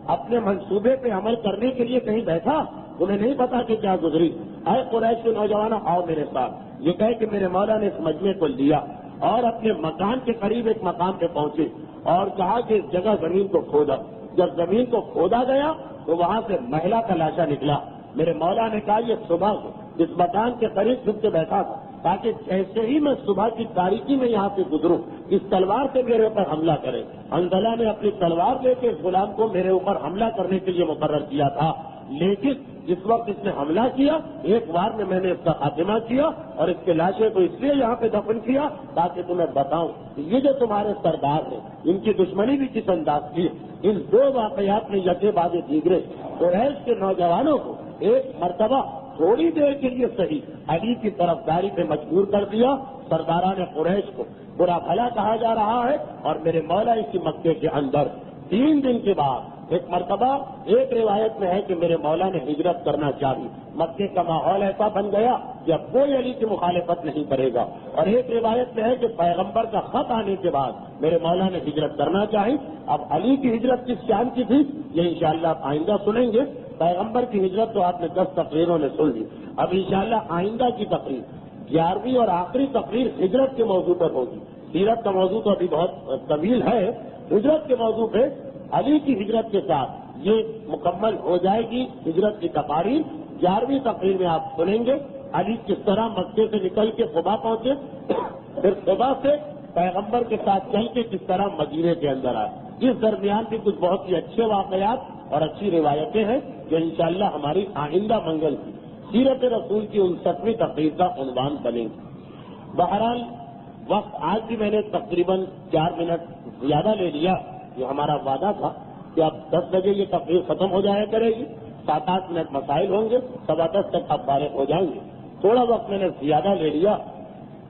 اپنے منصوبے پہ عمل کرنے کے لیے کہیں بیٹھا، انہیں نہیں پتا کہ کیا گزری. اے قریش کے نوجوانوں آؤ میرے ساتھ. یہ کہے کہ میرے مولا نے اس مجمع کو لیا اور اپنے مکان کے قریب ایک مقام پہ پہنچے اور کہا کہ اس جگہ زمین کو کھودا. جب زمین کو کھودا گیا تو وہاں سے مہلا کا لاشا نکلا. میرے مولا نے کہا یہ صبح کو اس مکان کے قریب چھپ کے بیٹھا تھا تاکہ جیسے ہی میں صبح کی تاریکی میں یہاں سے گزروں اس تلوار سے میرے اوپر حملہ کرے. حنظلہ نے اپنی تلوار لے کے اس غلام کو میرے اوپر حملہ کرنے کے لیے مقرر کیا تھا، لیکن جس وقت اس نے حملہ کیا ایک بار میں نے اس کا خاتمہ کیا اور اس کے لاشے کو اس لیے یہاں پہ دفن کیا تاکہ تمہیں بتاؤں کہ یہ جو تمہارے سردار ہیں ان کی دشمنی بھی کس انداز کی. ان دو واقعات میں یکے بعد دیگرے قریش کے نوجوانوں کو ایک مرتبہ تھوڑی دیر کے لیے صحیح علی کی طرفداری پہ مجبور کر دیا. سرداران قریش کو برا بھلا کہا جا رہا ہے اور میرے مولا اسی مکے کے اندر 3 دن کے بعد ایک مرتبہ ایک روایت میں ہے کہ میرے مولا نے ہجرت کرنا چاہی. مکے کا ماحول ایسا بن گیا کہ اب کوئی علی کی مخالفت نہیں کرے گا. اور ایک روایت میں ہے کہ پیغمبر کا خط آنے کے بعد میرے مولا نے ہجرت کرنا چاہی. اب علی کی ہجرت کس شان کی تھی یہ انشاءاللہ آئندہ سنیں گے. پیغمبر کی ہجرت تو آپ نے 10 تقریروں نے سن لی. اب انشاءاللہ آئندہ کی تقریر 11ویں اور آخری تقریر ہجرت کے موضوع پر ہوگی. سیرت کا موضوع تو ابھی بہت طویل ہے. ہجرت کے موضوع پہ علی کی ہجرت کے ساتھ یہ مکمل ہو جائے گی ہجرت کی تقاریر. 11ویں تقریر میں آپ سنیں گے علی کس طرح مکے سے نکل کے قبا پہنچے، پھر قبا سے پیغمبر کے ساتھ چل کے کس طرح مدینے کے اندر آئے۔ اس درمیان بھی کچھ بہت ہی اچھے واقعات اور اچھی روایتیں ہیں جو انشاءاللہ ہماری آئندہ منگل سیرت رسول کی 59ویں تقریر کا عنوان بنے گی۔ بہرحال وقت آج بھی میں نے تقریباً 4 منٹ زیادہ لے لیا، جو ہمارا وعدہ تھا کہ اب 10 بجے یہ تقریر ختم ہو جایا کرے گی، 7-8 منٹ مسائل ہوں گے، 10:15 تک آپ فارغ ہو جائیں گے۔ تھوڑا وقت میں نے زیادہ لے لیا،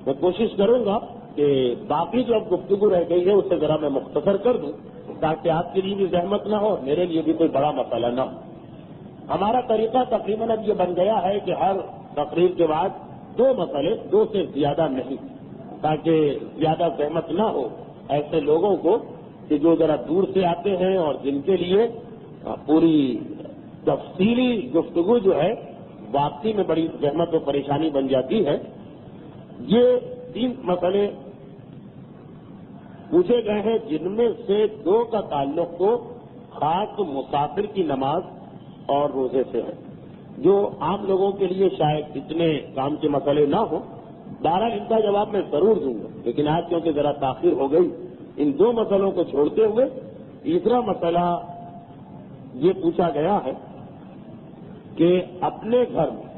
میں کوشش کروں گا کہ باقی جو اب گفتگو رہ گئی ہے اسے ذرا میں مختصر کر دوں تاکہ آپ کے لیے بھی زحمت نہ ہو، میرے لیے بھی کوئی بڑا مسئلہ نہ ہو۔ ہمارا طریقہ تقریباً اب یہ بن گیا ہے کہ ہر تقریر کے بعد 2 مسئلے، 2 سے زیادہ نہیں، تاکہ زیادہ زحمت نہ ہو ایسے لوگوں کو کہ جو ذرا دور سے آتے ہیں اور جن کے لیے پوری تفصیلی گفتگو جو ہے واپسی میں بڑی زحمت و پریشانی بن جاتی ہے۔ یہ 3 مسئلے پوچھے گئے ہیں جن میں سے 2 کا تعلق تو خاص مسافر کی نماز اور روزے سے ہے، جو عام لوگوں کے لیے شاید اتنے کام کے مسئلے نہ ہوں۔ بہرحال ان کا جواب میں ضرور دوں گا، لیکن آج کیونکہ ذرا تاخیر ہو گئی، ان 2 مسئلوں کو چھوڑتے ہوئے تیسرا مسئلہ یہ پوچھا گیا ہے کہ اپنے گھر میں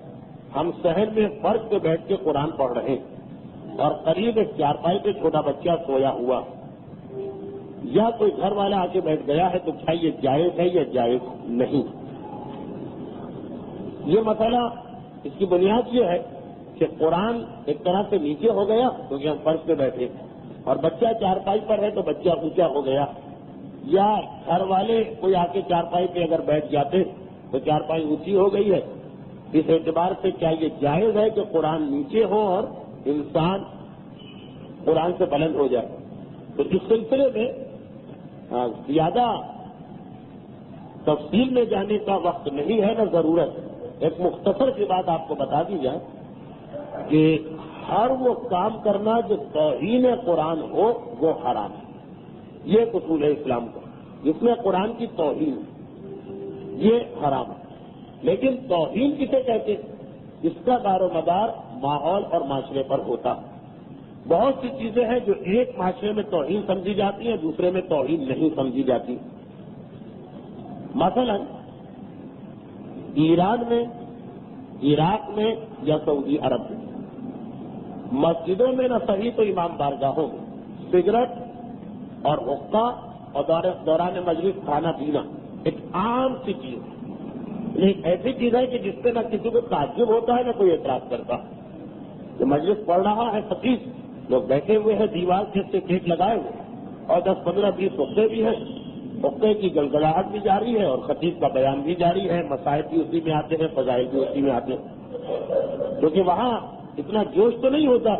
ہم شہر میں فرش پہ بیٹھ کے قرآن پڑھ رہے ہیں اور قریب ایک چارپائی پہ چھوٹا بچہ سویا ہوا، یا کوئی گھر والا آ کے بیٹھ گیا ہے، تو کیا یہ جائز ہے یا جائز نہیں؟ یہ مسئلہ اس کی بنیاد یہ ہے کہ قرآن ایک طرح سے نیچے ہو گیا کیونکہ ہم فرش پہ بیٹھے اور بچہ چارپائی پر ہے تو بچہ اونچا ہو گیا، یا گھر والے کوئی آ کے چارپائی پہ اگر بیٹھ جاتے تو چارپائی اونچی ہو گئی ہے۔ اس اعتبار سے کیا یہ جائز ہے کہ قرآن نیچے ہو اور انسان قرآن سے بلند ہو جائے؟ تو اس سلسلے میں زیادہ تفصیل میں جانے کا وقت نہیں ہے نہ ضرورت۔ ایک مختصر سی بات آپ کو بتا دی جائے کہ ہر وہ کام کرنا جو توہین قرآن ہو وہ حرام ہے۔ یہ ایک اصول ہے اسلام کا، جس میں قرآن کی توہین یہ حرام ہے۔ لیکن توہین کسے کہتے ہیں؟ اس کا دار و مدار ماحول اور معاشرے پر ہوتا ہے۔ بہت سی چیزیں ہیں جو ایک معاشرے میں توہین سمجھی جاتی ہیں، دوسرے میں توہین نہیں سمجھی جاتی۔ مثلا ایران میں، عراق میں یا سعودی عرب میں مسجدوں میں نہ صحیح تو امام بارگاہوں میں سگریٹ اور حقہ اور دوران مجلس کھانا پینا ایک عام سی چیز ہے۔ ایک ایسی چیز ہے کہ جس سے نہ کسی کو تعجب ہوتا ہے نہ کوئی اعتراض کرتا۔ کہ مجلس پڑھ رہا ہے، 25 لوگ بیٹھے ہوئے ہیں دیوار سے کیک لگائے ہوئے اور 10-15-20 حقے بھی ہیں، حقے کی گلگلاہٹ بھی جاری ہے اور خطیب کا بیان بھی جاری ہے، مسائل بھی اسی میں آتے ہیں، فضائل بھی اسی میں آتے ہیں، کیونکہ وہاں اتنا جوش تو نہیں ہوتا۔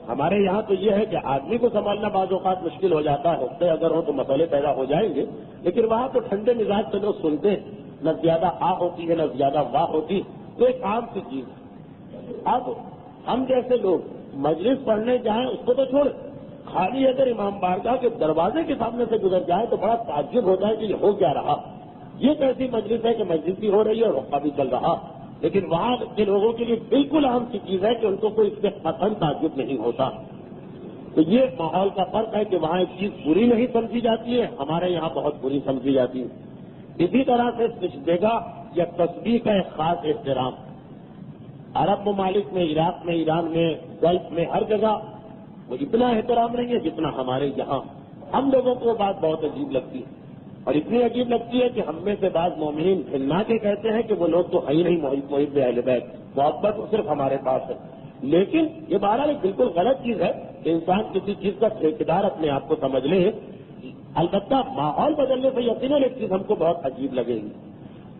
ہمارے یہاں تو یہ ہے کہ آدمی کو سنبھالنا بعض اوقات مشکل ہو جاتا ہے، حقے اگر ہو تو مسئلے پیدا ہو جائیں گے، لیکن وہاں تو ٹھنڈے مزاج سے لوگ سنتے ہیں، نہ زیادہ آ ہوتی ہے نہ زیادہ واہ ہوتی، تو ایک عام سی چیز ہے۔ اب ہم جیسے لوگ مجلس پڑھنے جائیں اس کو تو چھوڑیں، خالی اگر امام بارگاہ کے دروازے کے سامنے سے گزر جائے تو بڑا تعجب ہوتا ہے کہ یہ ہو کیا رہا۔ یہ کیسی مجلس ہے کہ مجلس بھی ہو رہی ہے اور حقہ بھی چل رہا، لیکن وہاں کے لوگوں کے لیے بالکل عام سی چیز ہے کہ ان کو کوئی اس سے قطعاً تعجب نہیں ہوتا۔ تو یہ ماحول کا فرق ہے کہ وہاں ایک چیز بری نہیں سمجھی جاتی ہے، ہمارے یہاں بہت بری سمجھی جاتی ہے۔ اسی طرح سے سجدہ یا تسبیح کا ایک خاص احترام عرب ممالک میں، عراق میں، ایران میں، گلف میں، ہر جگہ وہ اتنا احترام نہیں ہے جتنا ہمارے یہاں۔ ہم لوگوں کو بات بہت عجیب لگتی ہے اور اتنی عجیب لگتی ہے کہ ہم میں سے بعض مومنین پھرنا کے کہتے ہیں کہ وہ لوگ تو ہے ہی نہیں محب اہل بیت، محبت صرف ہمارے پاس ہے۔ لیکن یہ بہرحال ایک بالکل غلط چیز ہے کہ انسان کسی چیز کا ٹھیکیدار اپنے آپ کو سمجھ لے۔ البتہ ماحول بدلنے سے یقیناً ایک چیز ہم کو بہت عجیب لگے گی۔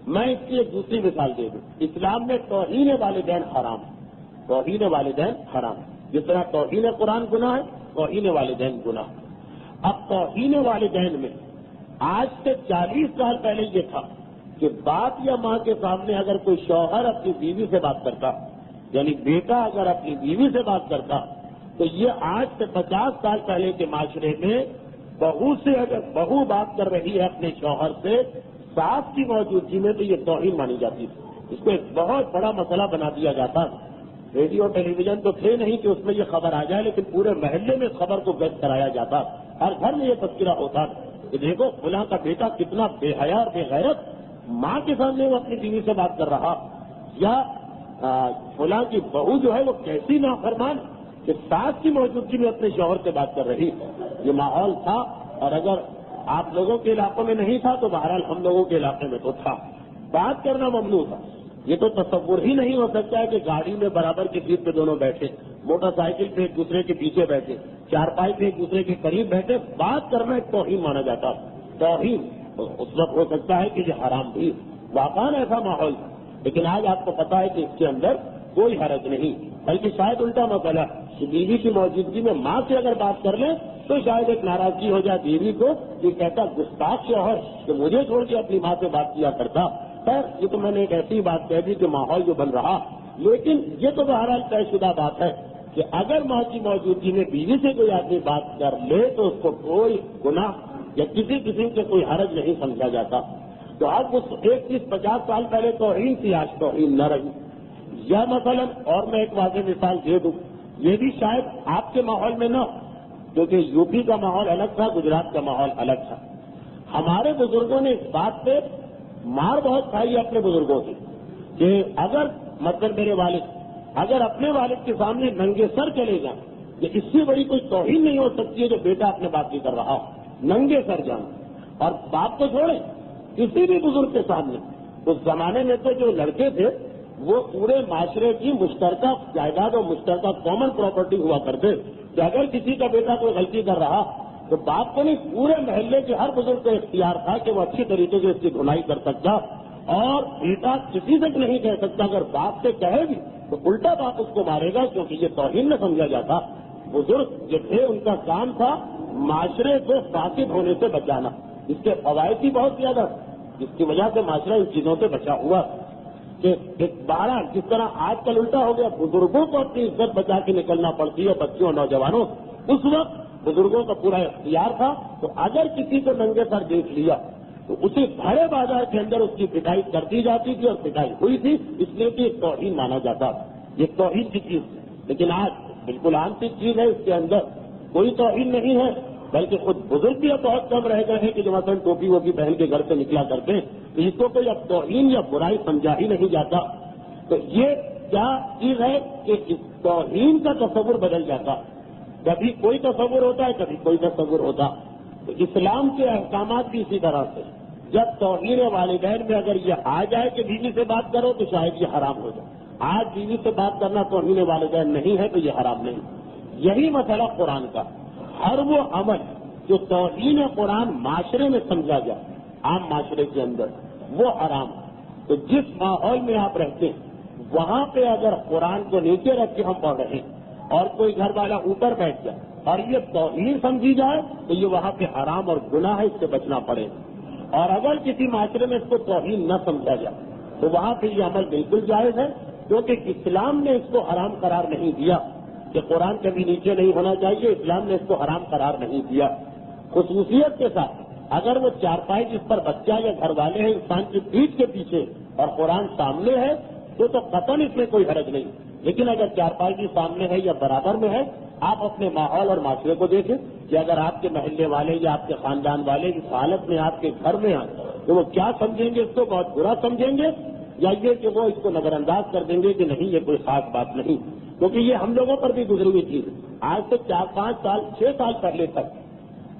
میں اس کی ایک دوسری مثال دے دوں۔ اسلام میں توہین والدین حرام ہے، توہین والدین حرام ہے، جس طرح توہین قرآن گناہ ہے، توہین والدین گناہ ہے۔ اب توہین والدین میں آج سے 40 سال پہلے یہ تھا کہ باپ یا ماں کے سامنے اگر کوئی شوہر اپنی بیوی سے بات کرتا، یعنی بیٹا اگر اپنی بیوی سے بات کرتا، تو یہ آج سے 50 سال پہلے کے معاشرے میں بہو سے اگر بہو بات کر رہی ہے اپنے شوہر سے ساس کی موجودگی میں تو یہ توہین مانی جاتی تھی۔ اس کو ایک بہت بڑا مسئلہ بنا دیا جاتا. ریڈیو ٹیلی ویژن تو تھے نہیں کہ اس میں یہ خبر آ جائے، لیکن پورے محلے میں اس خبر کو ویسٹ کرایا جاتا. ہر گھر میں یہ تذکرہ ہوتا کہ دیکھو فلاں کا بیٹا کتنا بے حیا اور بے غیرت ماں کے سامنے وہ اپنی بیوی سے بات کر رہا، یا فلاں کی بہو جو ہے وہ کیسی نافرمان کہ ساس کی موجودگی میں اپنے شوہر سے بات کر رہی. یہ ماحول تھا، اور اگر آپ لوگوں کے علاقوں میں نہیں تھا تو بہرحال ہم لوگوں کے علاقے میں تو تھا. بات کرنا ممنوع تھا. یہ تو تصور ہی نہیں ہو سکتا ہے کہ گاڑی میں برابر کی سیٹ پہ دونوں بیٹھے، موٹر سائیکل پہ ایک دوسرے کے پیچھے بیٹھے، چارپائی پہ ایک دوسرے کے قریب بیٹھے، بات کرنا ایک توہین مانا جاتا. توہین اس وقت ہو سکتا ہے کہ یہ حرام بھی، واقعاً ایسا ماحول تھا. لیکن آج آپ کو پتا ہے کہ اس کے اندر کوئی حرج نہیں، بلکہ شاید الٹا مسئلہ کہ بیوی کی موجودگی میں ماں سے اگر بات کر لیں تو شاید ایک ناراضگی ہو جائے بیوی کو، یہ کہتا گستاخ شوہر کہ مجھے چھوڑ کے اپنی ماں سے بات کیا کرتا. خیر یہ تو میں نے ایک ایسی بات کہہ دی کہ ماحول جو بن رہا، لیکن یہ تو بہرحال طے شدہ بات ہے کہ اگر ماں کی موجودگی میں بیوی سے کوئی آدمی بات کر لے تو اس کو کوئی گناہ یا کسی قسم سے کوئی حرج نہیں سمجھا جاتا. تو اب اس ایک چیز 50 سال پہلے توہین تھی، آج توہین نہ رہی. یا مثلا اور میں ایک واضح مثال دے دوں، یہ بھی شاید آپ کے ماحول میں نہ، کیونکہ یو پی کا ماحول الگ تھا، گجرات کا ماحول الگ تھا. ہمارے بزرگوں نے اس بات پہ مار بہت کھائی ہے اپنے بزرگوں کی کہ اگر مطلب میرے والد اگر اپنے والد کے سامنے ننگے سر چلے جائیں، یہ اس سے بڑی کوئی توہین نہیں ہو سکتی ہے جو بیٹا اپنے باپ کی کر رہا ہو، ننگے سر جانا. اور باپ کو چھوڑیں، کسی بھی بزرگ کے سامنے. اس زمانے میں تو جو لڑکے تھے وہ پورے معاشرے کی مشترکہ جائیداد اور مشترکہ کامن پراپرٹی ہوا کرتے کہ اگر کسی کا بیٹا کوئی غلطی کر رہا تو باپ کو نہیں، پورے محلے کے ہر بزرگ کو اختیار تھا کہ وہ اچھی طریقے سے اس کی دھلائی کر سکتا، اور بیٹا کسی سے نہیں کہہ سکتا. اگر باپ سے کہے بھی تو الٹا باپ اس کو مارے گا، کیونکہ یہ توہین نہ سمجھا جاتا. بزرگ جو تھے ان کا کام تھا معاشرے کو فاسد ہونے سے بچانا. اس کے فوائد بھی بہت زیادہ، جس کی وجہ سے معاشرہ ان چیزوں سے بچا ہوا کہ بارہ جس طرح آج کل الٹا ہو گیا، بزرگوں کو اپنی عزت بچا کے نکلنا پڑتی ہے بچوں اور نوجوانوں. اس وقت بزرگوں کا پورا اختیار تھا. تو اگر کسی کو ننگے سر دیکھ لیا تو اسے بھرے بازار کے اندر اس کی پٹائی کر دی جاتی تھی، اور پٹائی ہوئی تھی، اس لیے کہ ایک توہین مانا جاتا. یہ توہین کی چیز تھی. لیکن آج بالکل عام سی چیز ہے، اس کے اندر کوئی توہین نہیں ہے، بلکہ خود بزرگ بھی اب بہت کم رہ گئے ہیں کہ جو مثلا ٹوپی ووپی پہن کے گھر سے نکلا کرتے ہیں، تو اس کو کوئی اب توہین یا برائی سمجھا ہی نہیں جاتا. تو یہ کیا چیز ہے کہ اس توہین کا تصور بدل جاتا. کبھی کوئی تصور ہوتا ہے، کبھی کوئی تصور ہوتا. تو اسلام کے احکامات بھی اسی طرح سے، جب توہین والدین میں اگر یہ آ جائے کہ بیوی سے بات کرو تو شاید یہ حرام ہو جائے. آج بیوی سے بات کرنا توہین والدین نہیں ہے تو یہ حرام نہیں. یہی مسئلہ قرآن کا، ہر وہ عمل جو توہین قرآن معاشرے میں سمجھا جائے، عام معاشرے کے اندر، وہ حرام. تو جس ماحول میں آپ رہتے ہیں وہاں پہ اگر قرآن کو نیچے رکھ کے ہم پڑھ رہے ہیں اور کوئی گھر والا اوپر بیٹھ جائے اور یہ توہین سمجھی جائے تو یہ وہاں پہ حرام اور گناہ ہے، اس سے بچنا پڑے. اور اگر کسی معاشرے میں اس کو توہین نہ سمجھا جائے تو وہاں پہ یہ عمل بالکل جائز ہے، کیونکہ اسلام نے اس کو حرام قرار نہیں دیا کہ قرآن کبھی نیچے نہیں ہونا چاہیے. اسلام نے اس کو حرام قرار نہیں دیا. خصوصیت کے ساتھ اگر وہ چارپائی جس پر بچہ یا گھر والے ہیں انسان کی پیٹھ کے پیچھے اور قرآن سامنے ہے تو قطعاً اس میں کوئی حرج نہیں. لیکن اگر چارپائی بھی سامنے ہے یا برابر میں ہے، آپ اپنے ماحول اور معاشرے کو دیکھیں کہ اگر آپ کے محلے والے یا آپ کے خاندان والے اس حالت میں آپ کے گھر میں آئیں تو وہ کیا سمجھیں گے؟ اس کو بہت برا سمجھیں گے، یا یہ کہ وہ اس کو نظر انداز کر دیں گے کہ نہیں یہ کوئی خاص بات نہیں. کیونکہ یہ ہم لوگوں پر بھی گزری ہوئی چیز. آج سے 4-5 سال 6 سال پہلے تک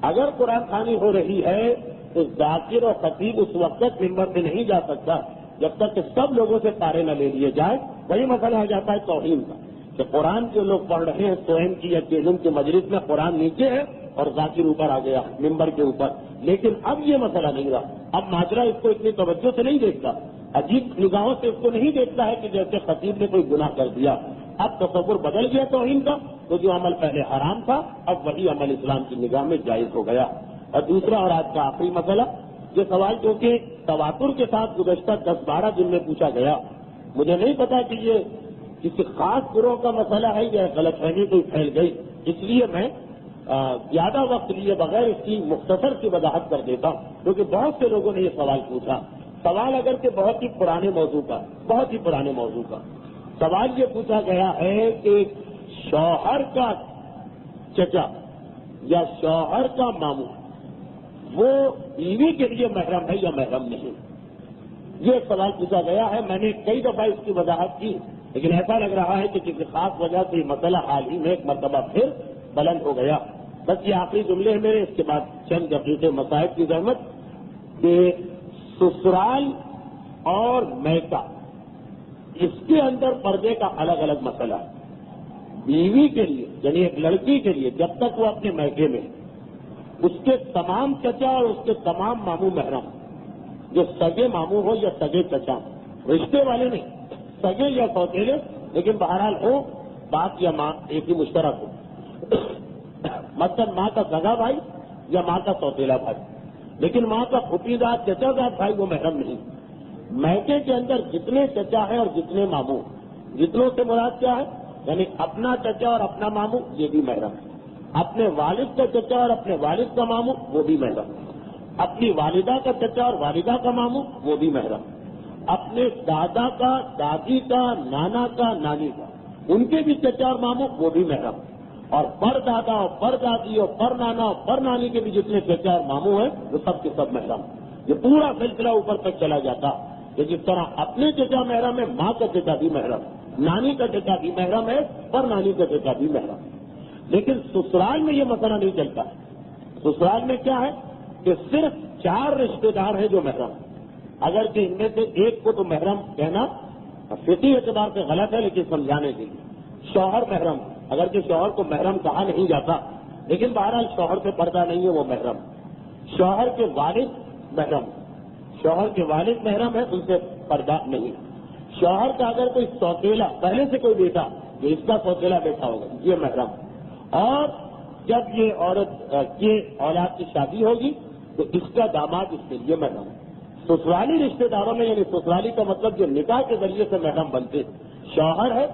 اگر قرآن خوانی ہو رہی ہے تو ذاکر اور خطیب اس وقت تک ممبر پہ نہیں جا سکتا جب تک کہ سب لوگوں سے پارے نہ لے لیے جائے. وہی مسئلہ آ جاتا ہے توہین کا کہ قرآن جو لوگ پڑھ رہے ہیں توہین کی یا کیلم کی مجلس میں قرآن نیچے ہے اور ذاکر اوپر آ گیا ممبر کے اوپر. لیکن اب یہ مسئلہ نہیں رہا. اب معاشرہ اس کو اتنی توجہ سے نہیں دیکھتا، عجیب نگاہوں سے اس کو نہیں دیکھتا ہے کہ جیسے خطیب نے کوئی گناہ کر دیا. اب تصور بدل گیا توہین کا، تو جو عمل پہلے حرام تھا اب وہی عمل اسلام کی نگاہ میں جائز ہو گیا. اور دوسرا اور آج کا آخری مسئلہ، یہ سوال جو کہ تواتر کے ساتھ گزشتہ 10-12 دن میں پوچھا گیا، مجھے نہیں پتا کہ یہ کسی خاص گروہ کا مسئلہ ہے یا غلط فہمی کوئی پھیل گئی، اس لیے میں زیادہ وقت لیے بغیر اس کی مختصر سی وضاحت کر دیتا ہوں، کیونکہ بہت سے لوگوں نے یہ سوال پوچھا سوال اگر کہ بہت ہی پرانے موضوع کا سوال یہ پوچھا گیا ہے کہ شوہر کا چچا یا شوہر کا ماموں وہ بیوی کے لیے محرم ہے یا محرم نہیں. یہ سوال پوچھا گیا ہے. میں نے کئی دفعہ اس کی وضاحت کی، لیکن ایسا لگ رہا ہے کہ کسی خاص وجہ سے یہ مسئلہ حال ہی میں ایک مرتبہ پھر بلند ہو گیا. بس یہ آخری جملے ہیں میرے، اس کے بعد چند دقیقے مسائل کی زحمت. کہ سسرال اور میکہ اس کے اندر پردے کا الگ الگ مسئلہ ہے. بیوی کے لیے یعنی ایک لڑکی کے لیے جب تک وہ اپنے میکے میں اس کے تمام چچا اور اس کے تمام ماموں محرم، جو سگے ماموں ہو یا سگے چچا ہو، رشتے والے نہیں، سگے یا سوتیلے، لیکن بہرحال ہو باپ یا ماں ایک ہی مشترک ہو. مثلاً ماں کا سگا بھائی یا ماں کا سوتیلا بھائی، لیکن ماں کا پھوپھی دار چچا دار بھائی وہ محرم نہیں. میکے کے اندر جتنے چچا ہیں اور جتنے ماموں، جتنوں سے مراد کیا ہے؟ یعنی اپنا چچا اور اپنا ماموں یہ بھی محرم ہے. اپنے والد کا چچا اور اپنے والد کا ماموں وہ بھی محرم ہے. اپنی والدہ کا چچا اور والدہ کا ماموں وہ بھی محرم ہے. اپنے دادا کا، دادی کا، نانا کا، نانی کا ان کے بھی چچا اور ماموں وہ بھی محرم ہے. اور پر دادا اور پر دادی اور پر نانا اور پر نانی کے بھی جتنے چچا اور ماموں ہیں وہ سب کے سب محرم. یہ پورا سلسلہ اوپر تک چلا جاتا کہ جس طرح اپنے چچا محرم ہے، ماں کا چچا بھی محرم، نانی کا چچا بھی محرم ہے، پر نانی کا چچا بھی محرم. لیکن سسرال میں یہ مسئلہ نہیں چلتا. سسرال میں کیا ہے کہ صرف 4 رشتے دار ہیں جو محرم. اگر کہ ان میں سے ایک کو تو محرم کہنا فقہی اعتبار سے غلط ہے، لیکن سمجھانے کے لیے شوہر محرم، اگر کہ شوہر کو محرم کہا نہیں جاتا، لیکن بہرحال شوہر سے پردہ نہیں ہے وہ محرم. شوہر کے والد محرم، شوہر کے والد محرم ہے، ان سے پردہ نہیں. شوہر کا اگر کوئی سوتیلا پہلے سے کوئی بیٹا جو اس کا سوتیلا بیٹا ہوگا یہ محرم. اور جب یہ عورت کی اولاد کی شادی ہوگی تو اس کا داماد اس کے لیے محرم. سسرالی رشتے داروں میں یعنی سسرالی کا مطلب جو نکاح کے ذریعے سے محرم بنتے، شوہر ہے،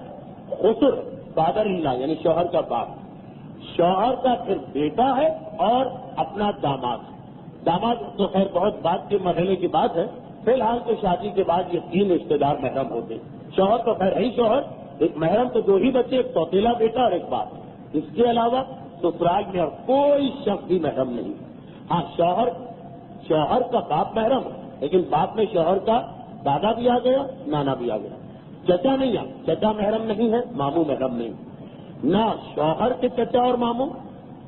خسر فادر اللہ یعنی شوہر کا باپ، شوہر کا پھر بیٹا ہے اور اپنا داماد. داماد تو خیر بہت بعد کے مرحلے کی بات ہے. فی الحال تو شادی کے بعد یہ 3 رشتے دار محرم ہوتے. شوہر تو خیر ہے ہی شوہر، ایک محرم تو 2 ہی بچے، ایک سوتیلا بیٹا اور ایک باپ. اس کے علاوہ سسرال میں اور کوئی شخص بھی محرم نہیں. ہاں شوہر کا باپ محرم ہے، لیکن باپ میں شوہر کا دادا بھی آ گیا، نانا بھی آ گیا. چچا نہیں ہے، چچا محرم نہیں ہے، ماموں محرم نہیں. نہ شوہر کے چچا اور ماموں،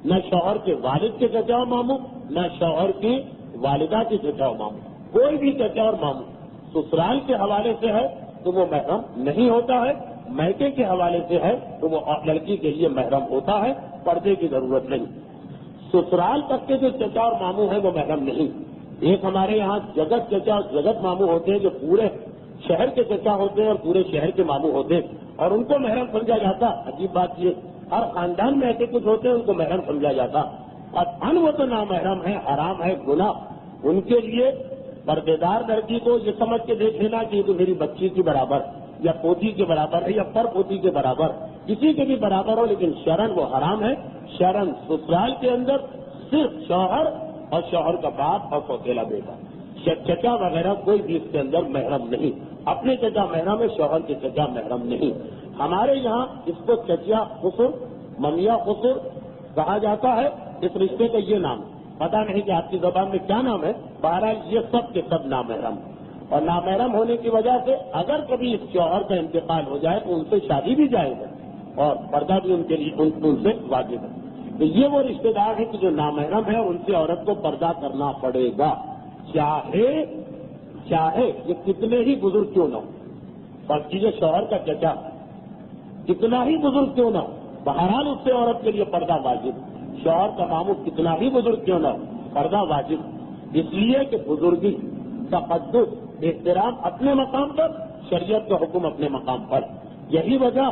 نہ شوہر کے والد کے چچا اور ماموں، نہ شوہر کی والدہ کے چچا اور ماموں. کوئی بھی چچا اور ماموں سسرال کے حوالے سے ہے تو وہ محرم نہیں ہوتا ہے، میکے کے حوالے سے ہے تو وہ لڑکی کے لیے محرم ہوتا ہے، پردے کی ضرورت نہیں. سسرال تک کے جو چچا اور ماموں ہیں وہ محرم نہیں. ایک ہمارے یہاں جگت چچا اور جگت ماموں ہوتے ہیں جو پورے شہر کے چچا ہوتے ہیں اور پورے شہر کے ماموں ہوتے ہیں اور ان کو محرم سمجھا جاتا. عجیب بات یہ ہر خاندان میں ایسے کچھ ہوتے ہیں ان کو محرم سمجھا جاتا. اور وہ تو نامحرم ہے، حرام ہے، گناہ. ان کے لیے پردے دار لڑکی کو یہ سمجھ کے دیکھ لینا کہ یہ تو میری بچی کی برابر یا پوتی کے برابر ہے یا پر پوتی کے برابر، کسی کے بھی برابر ہو، لیکن شرعن وہ حرام ہے. شرعن سسرال کے اندر صرف شوہر اور شوہر کا باپ اور سوتیلا بیٹا، چچا وغیرہ کوئی بھی اس کے اندر محرم نہیں. اپنے چچا محرم ہے، شوہر کے چچا محرم نہیں. ہمارے یہاں اس کو چچا خسر، ممیا خسر کہا جاتا ہے. اس رشتے کا یہ نام پتا نہیں کہ آپ کی زبان میں کیا نام ہے. بہرحال یہ سب کے سب نامحرم، اور نامحرم ہونے کی وجہ سے اگر کبھی اس شوہر کا انتقال ہو جائے تو ان سے شادی بھی جائز ہے اور پردہ بھی ان کے لیے ان سے واجب ہے. تو یہ وہ رشتے دار ہیں کہ جو نامحرم ہے اور ان سے عورت کو پردہ کرنا پڑے گا، چاہے یہ کتنے ہی بزرگ کیوں نہ ہو. اور یہ شوہر کا چچا کتنا ہی بزرگ کیوں نہ ہو، بہرحال اس سے عورت کے لیے پردہ واجب. شوہر کا ماموں کتنا ہی بزرگ کیوں نہ ہو، پردہ واجب. اس لیے کہ بزرگی، تقدس، احترام اپنے مقام پر، شریعت کا حکم اپنے مقام پر. یہی وجہ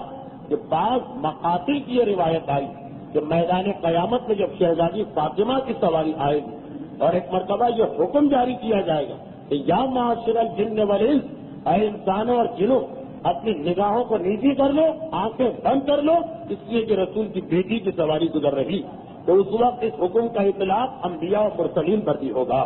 کہ بعض مقاتل کی یہ روایت آئی کہ میدان قیامت میں جب شہزادی فاطمہ کی سواری آئے گی اور ایک مرتبہ یہ حکم جاری کیا جائے گا کہ یا معاشر الجن والانس، اے انسانوں اور جنوں اپنی نگاہوں کو نیچی کر لو، آنکھیں بند کر لو، اس لیے کہ رسول کی بیٹی کی سواری گزر رہی. تو اس وقت اس حکم کا اطلاق انبیاء اور مرسلین پر بھی ہوگا.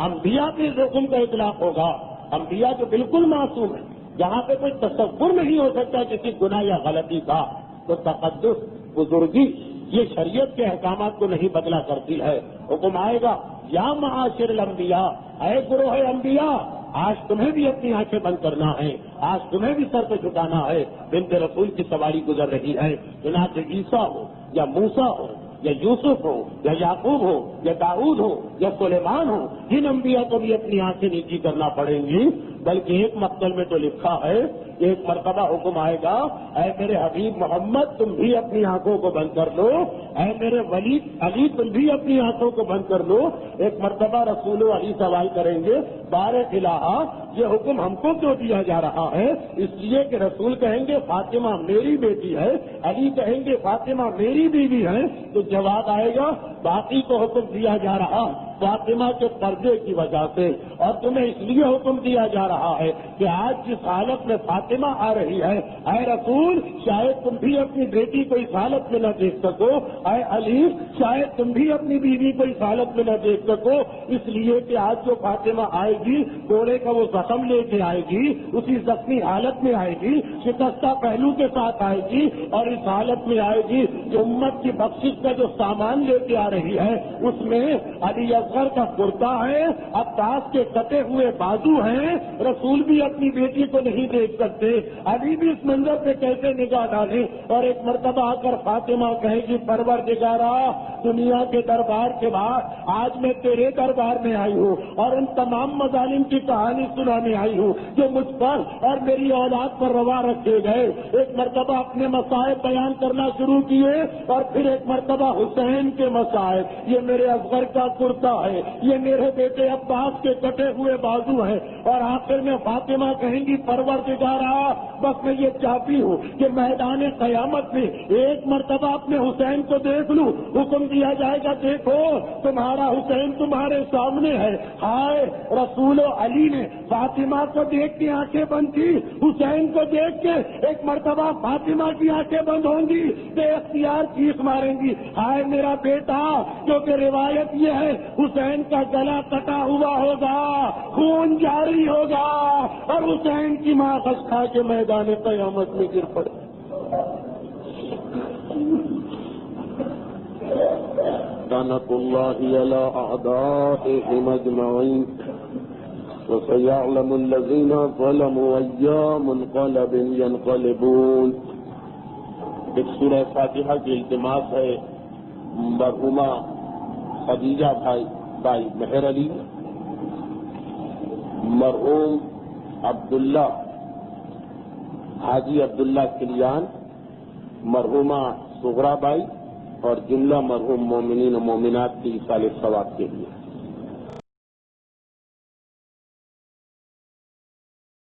انبیاء کے اس حکم کا اطلاق ہوگا انبیاء جو بالکل معصوم ہیں، جہاں پہ کوئی تصور نہیں ہو سکتا کسی گناہ یا غلطی کا، تو تقدس، بزرگی یہ شریعت کے احکامات کو نہیں بدلا کرتی ہے۔ حکم آئے گا یا معاشر الانبیاء، اے گروہ انبیاء، آج تمہیں بھی اپنی آنکھیں بند کرنا ہے، آج تمہیں بھی سر پہ جھکانا ہے، بنت رسول کی سواری گزر رہی ہے، چنانچہ عیسیٰ ہو یا موسیٰ ہو یا یوسف ہو یا یعقوب ہو یا داؤد ہو یا سلیمان ہو، جن انبیاء کو بھی اپنی آنکھیں نیچی کرنا پڑیں گی۔ بلکہ ایک مقتل میں تو لکھا ہے، ایک مرتبہ حکم آئے گا، اے میرے حبیب محمد تم بھی اپنی آنکھوں کو بند کر لو، اے میرے ولی علی تم بھی اپنی آنکھوں کو بند کر لو۔ ایک مرتبہ رسول علی سوال کریں گے، بار الہ یہ حکم ہم کو کیوں دیا جا رہا ہے؟ اس لیے کہ رسول کہیں گے فاطمہ میری بیٹی ہے، علی کہیں گے فاطمہ میری بیوی ہے، تو جواب آئے گا باقی کو حکم دیا جا رہا فاطمہ کے پردے کی وجہ سے، اور تمہیں اس لیے حکم دیا جا رہا ہے کہ آج جس حالت میں فاطمہ آ رہی ہے، اے رسول شاید تم بھی اپنی بیٹی کو اس حالت میں نہ دیکھ سکو، اے علی شاید تم بھی اپنی بیوی کو اس حالت میں نہ دیکھ سکو، اس لیے کہ آج جو فاطمہ آئے گی گھوڑے کا وہ زخم لے کے آئے گی، اسی زخمی حالت میں آئے گی، شکستہ پہلو کے ساتھ آئے گی، اور اس حالت میں آئے گی کہ امت کی بخشش کا جو سامان لے کے آ رہی ہے اس میں علی اصغر کا کرتا ہے، عباس کے کٹے ہوئے بازو ہیں، رسول بھی اپنی بیٹی کو نہیں دیکھ سکتے، علی بھی اس منظر پہ کیسے نگاہ ڈالیں؟ اور ایک مرتبہ آ کر فاطمہ کہے گی پروردگارا دنیا کے دربار کے بعد آج میں تیرے دربار میں آئی ہوں اور ان تمام مظالم کی کہانی سنانے آئی ہوں جو مجھ پر اور میری اولاد پر روا رکھے گئے۔ ایک مرتبہ اپنے مصائب بیان کرنا شروع کیے، اور پھر ایک مرتبہ حسین کے مصائب، یہ میرے اصغر کا کرتا ہے، یہ میرے بیٹے عباس کے کٹے ہوئے بازو ہیں، اور آخر میں فاطمہ کہیں گی پروردگارا بس میں یہ چاہتی ہوں کہ میدان قیامت میں ایک مرتبہ اپنے حسین کو دیکھ لوں۔ حکم دیا جائے گا دیکھو تمہارا حسین تمہارے سامنے ہے۔ ہائے رسول و علی نے فاطمہ کو دیکھ کے آنکھیں بند کی، حسین کو دیکھ کے ایک مرتبہ فاطمہ کی آنکھیں بند ہوں گی، بے اختیار چیخ ماریں گی، ہائے میرا بیٹا، کیونکہ روایت یہ ہے حسین کا گلا کٹا ہوا ہوگا، خون جاری ہوگا، اور حسین کی ماں خس کھا کے میدان قیامت میں گر پڑے۔ لعنت اللہ علی اعدائهم اجمعین وسيعلم الذين ظلموا أي منقلب ينقلبون۔ ایک سورہ فاتحہ کی التماس ہے مرحومہ خدیجہ بھائی مہر علی، مرحوم عبداللہ حاجی عبداللہ کلیان، مرحومہ صغرا بائی اور جملہ مرحوم مومنین و مومنات کی ایصال ثواب کے لیے۔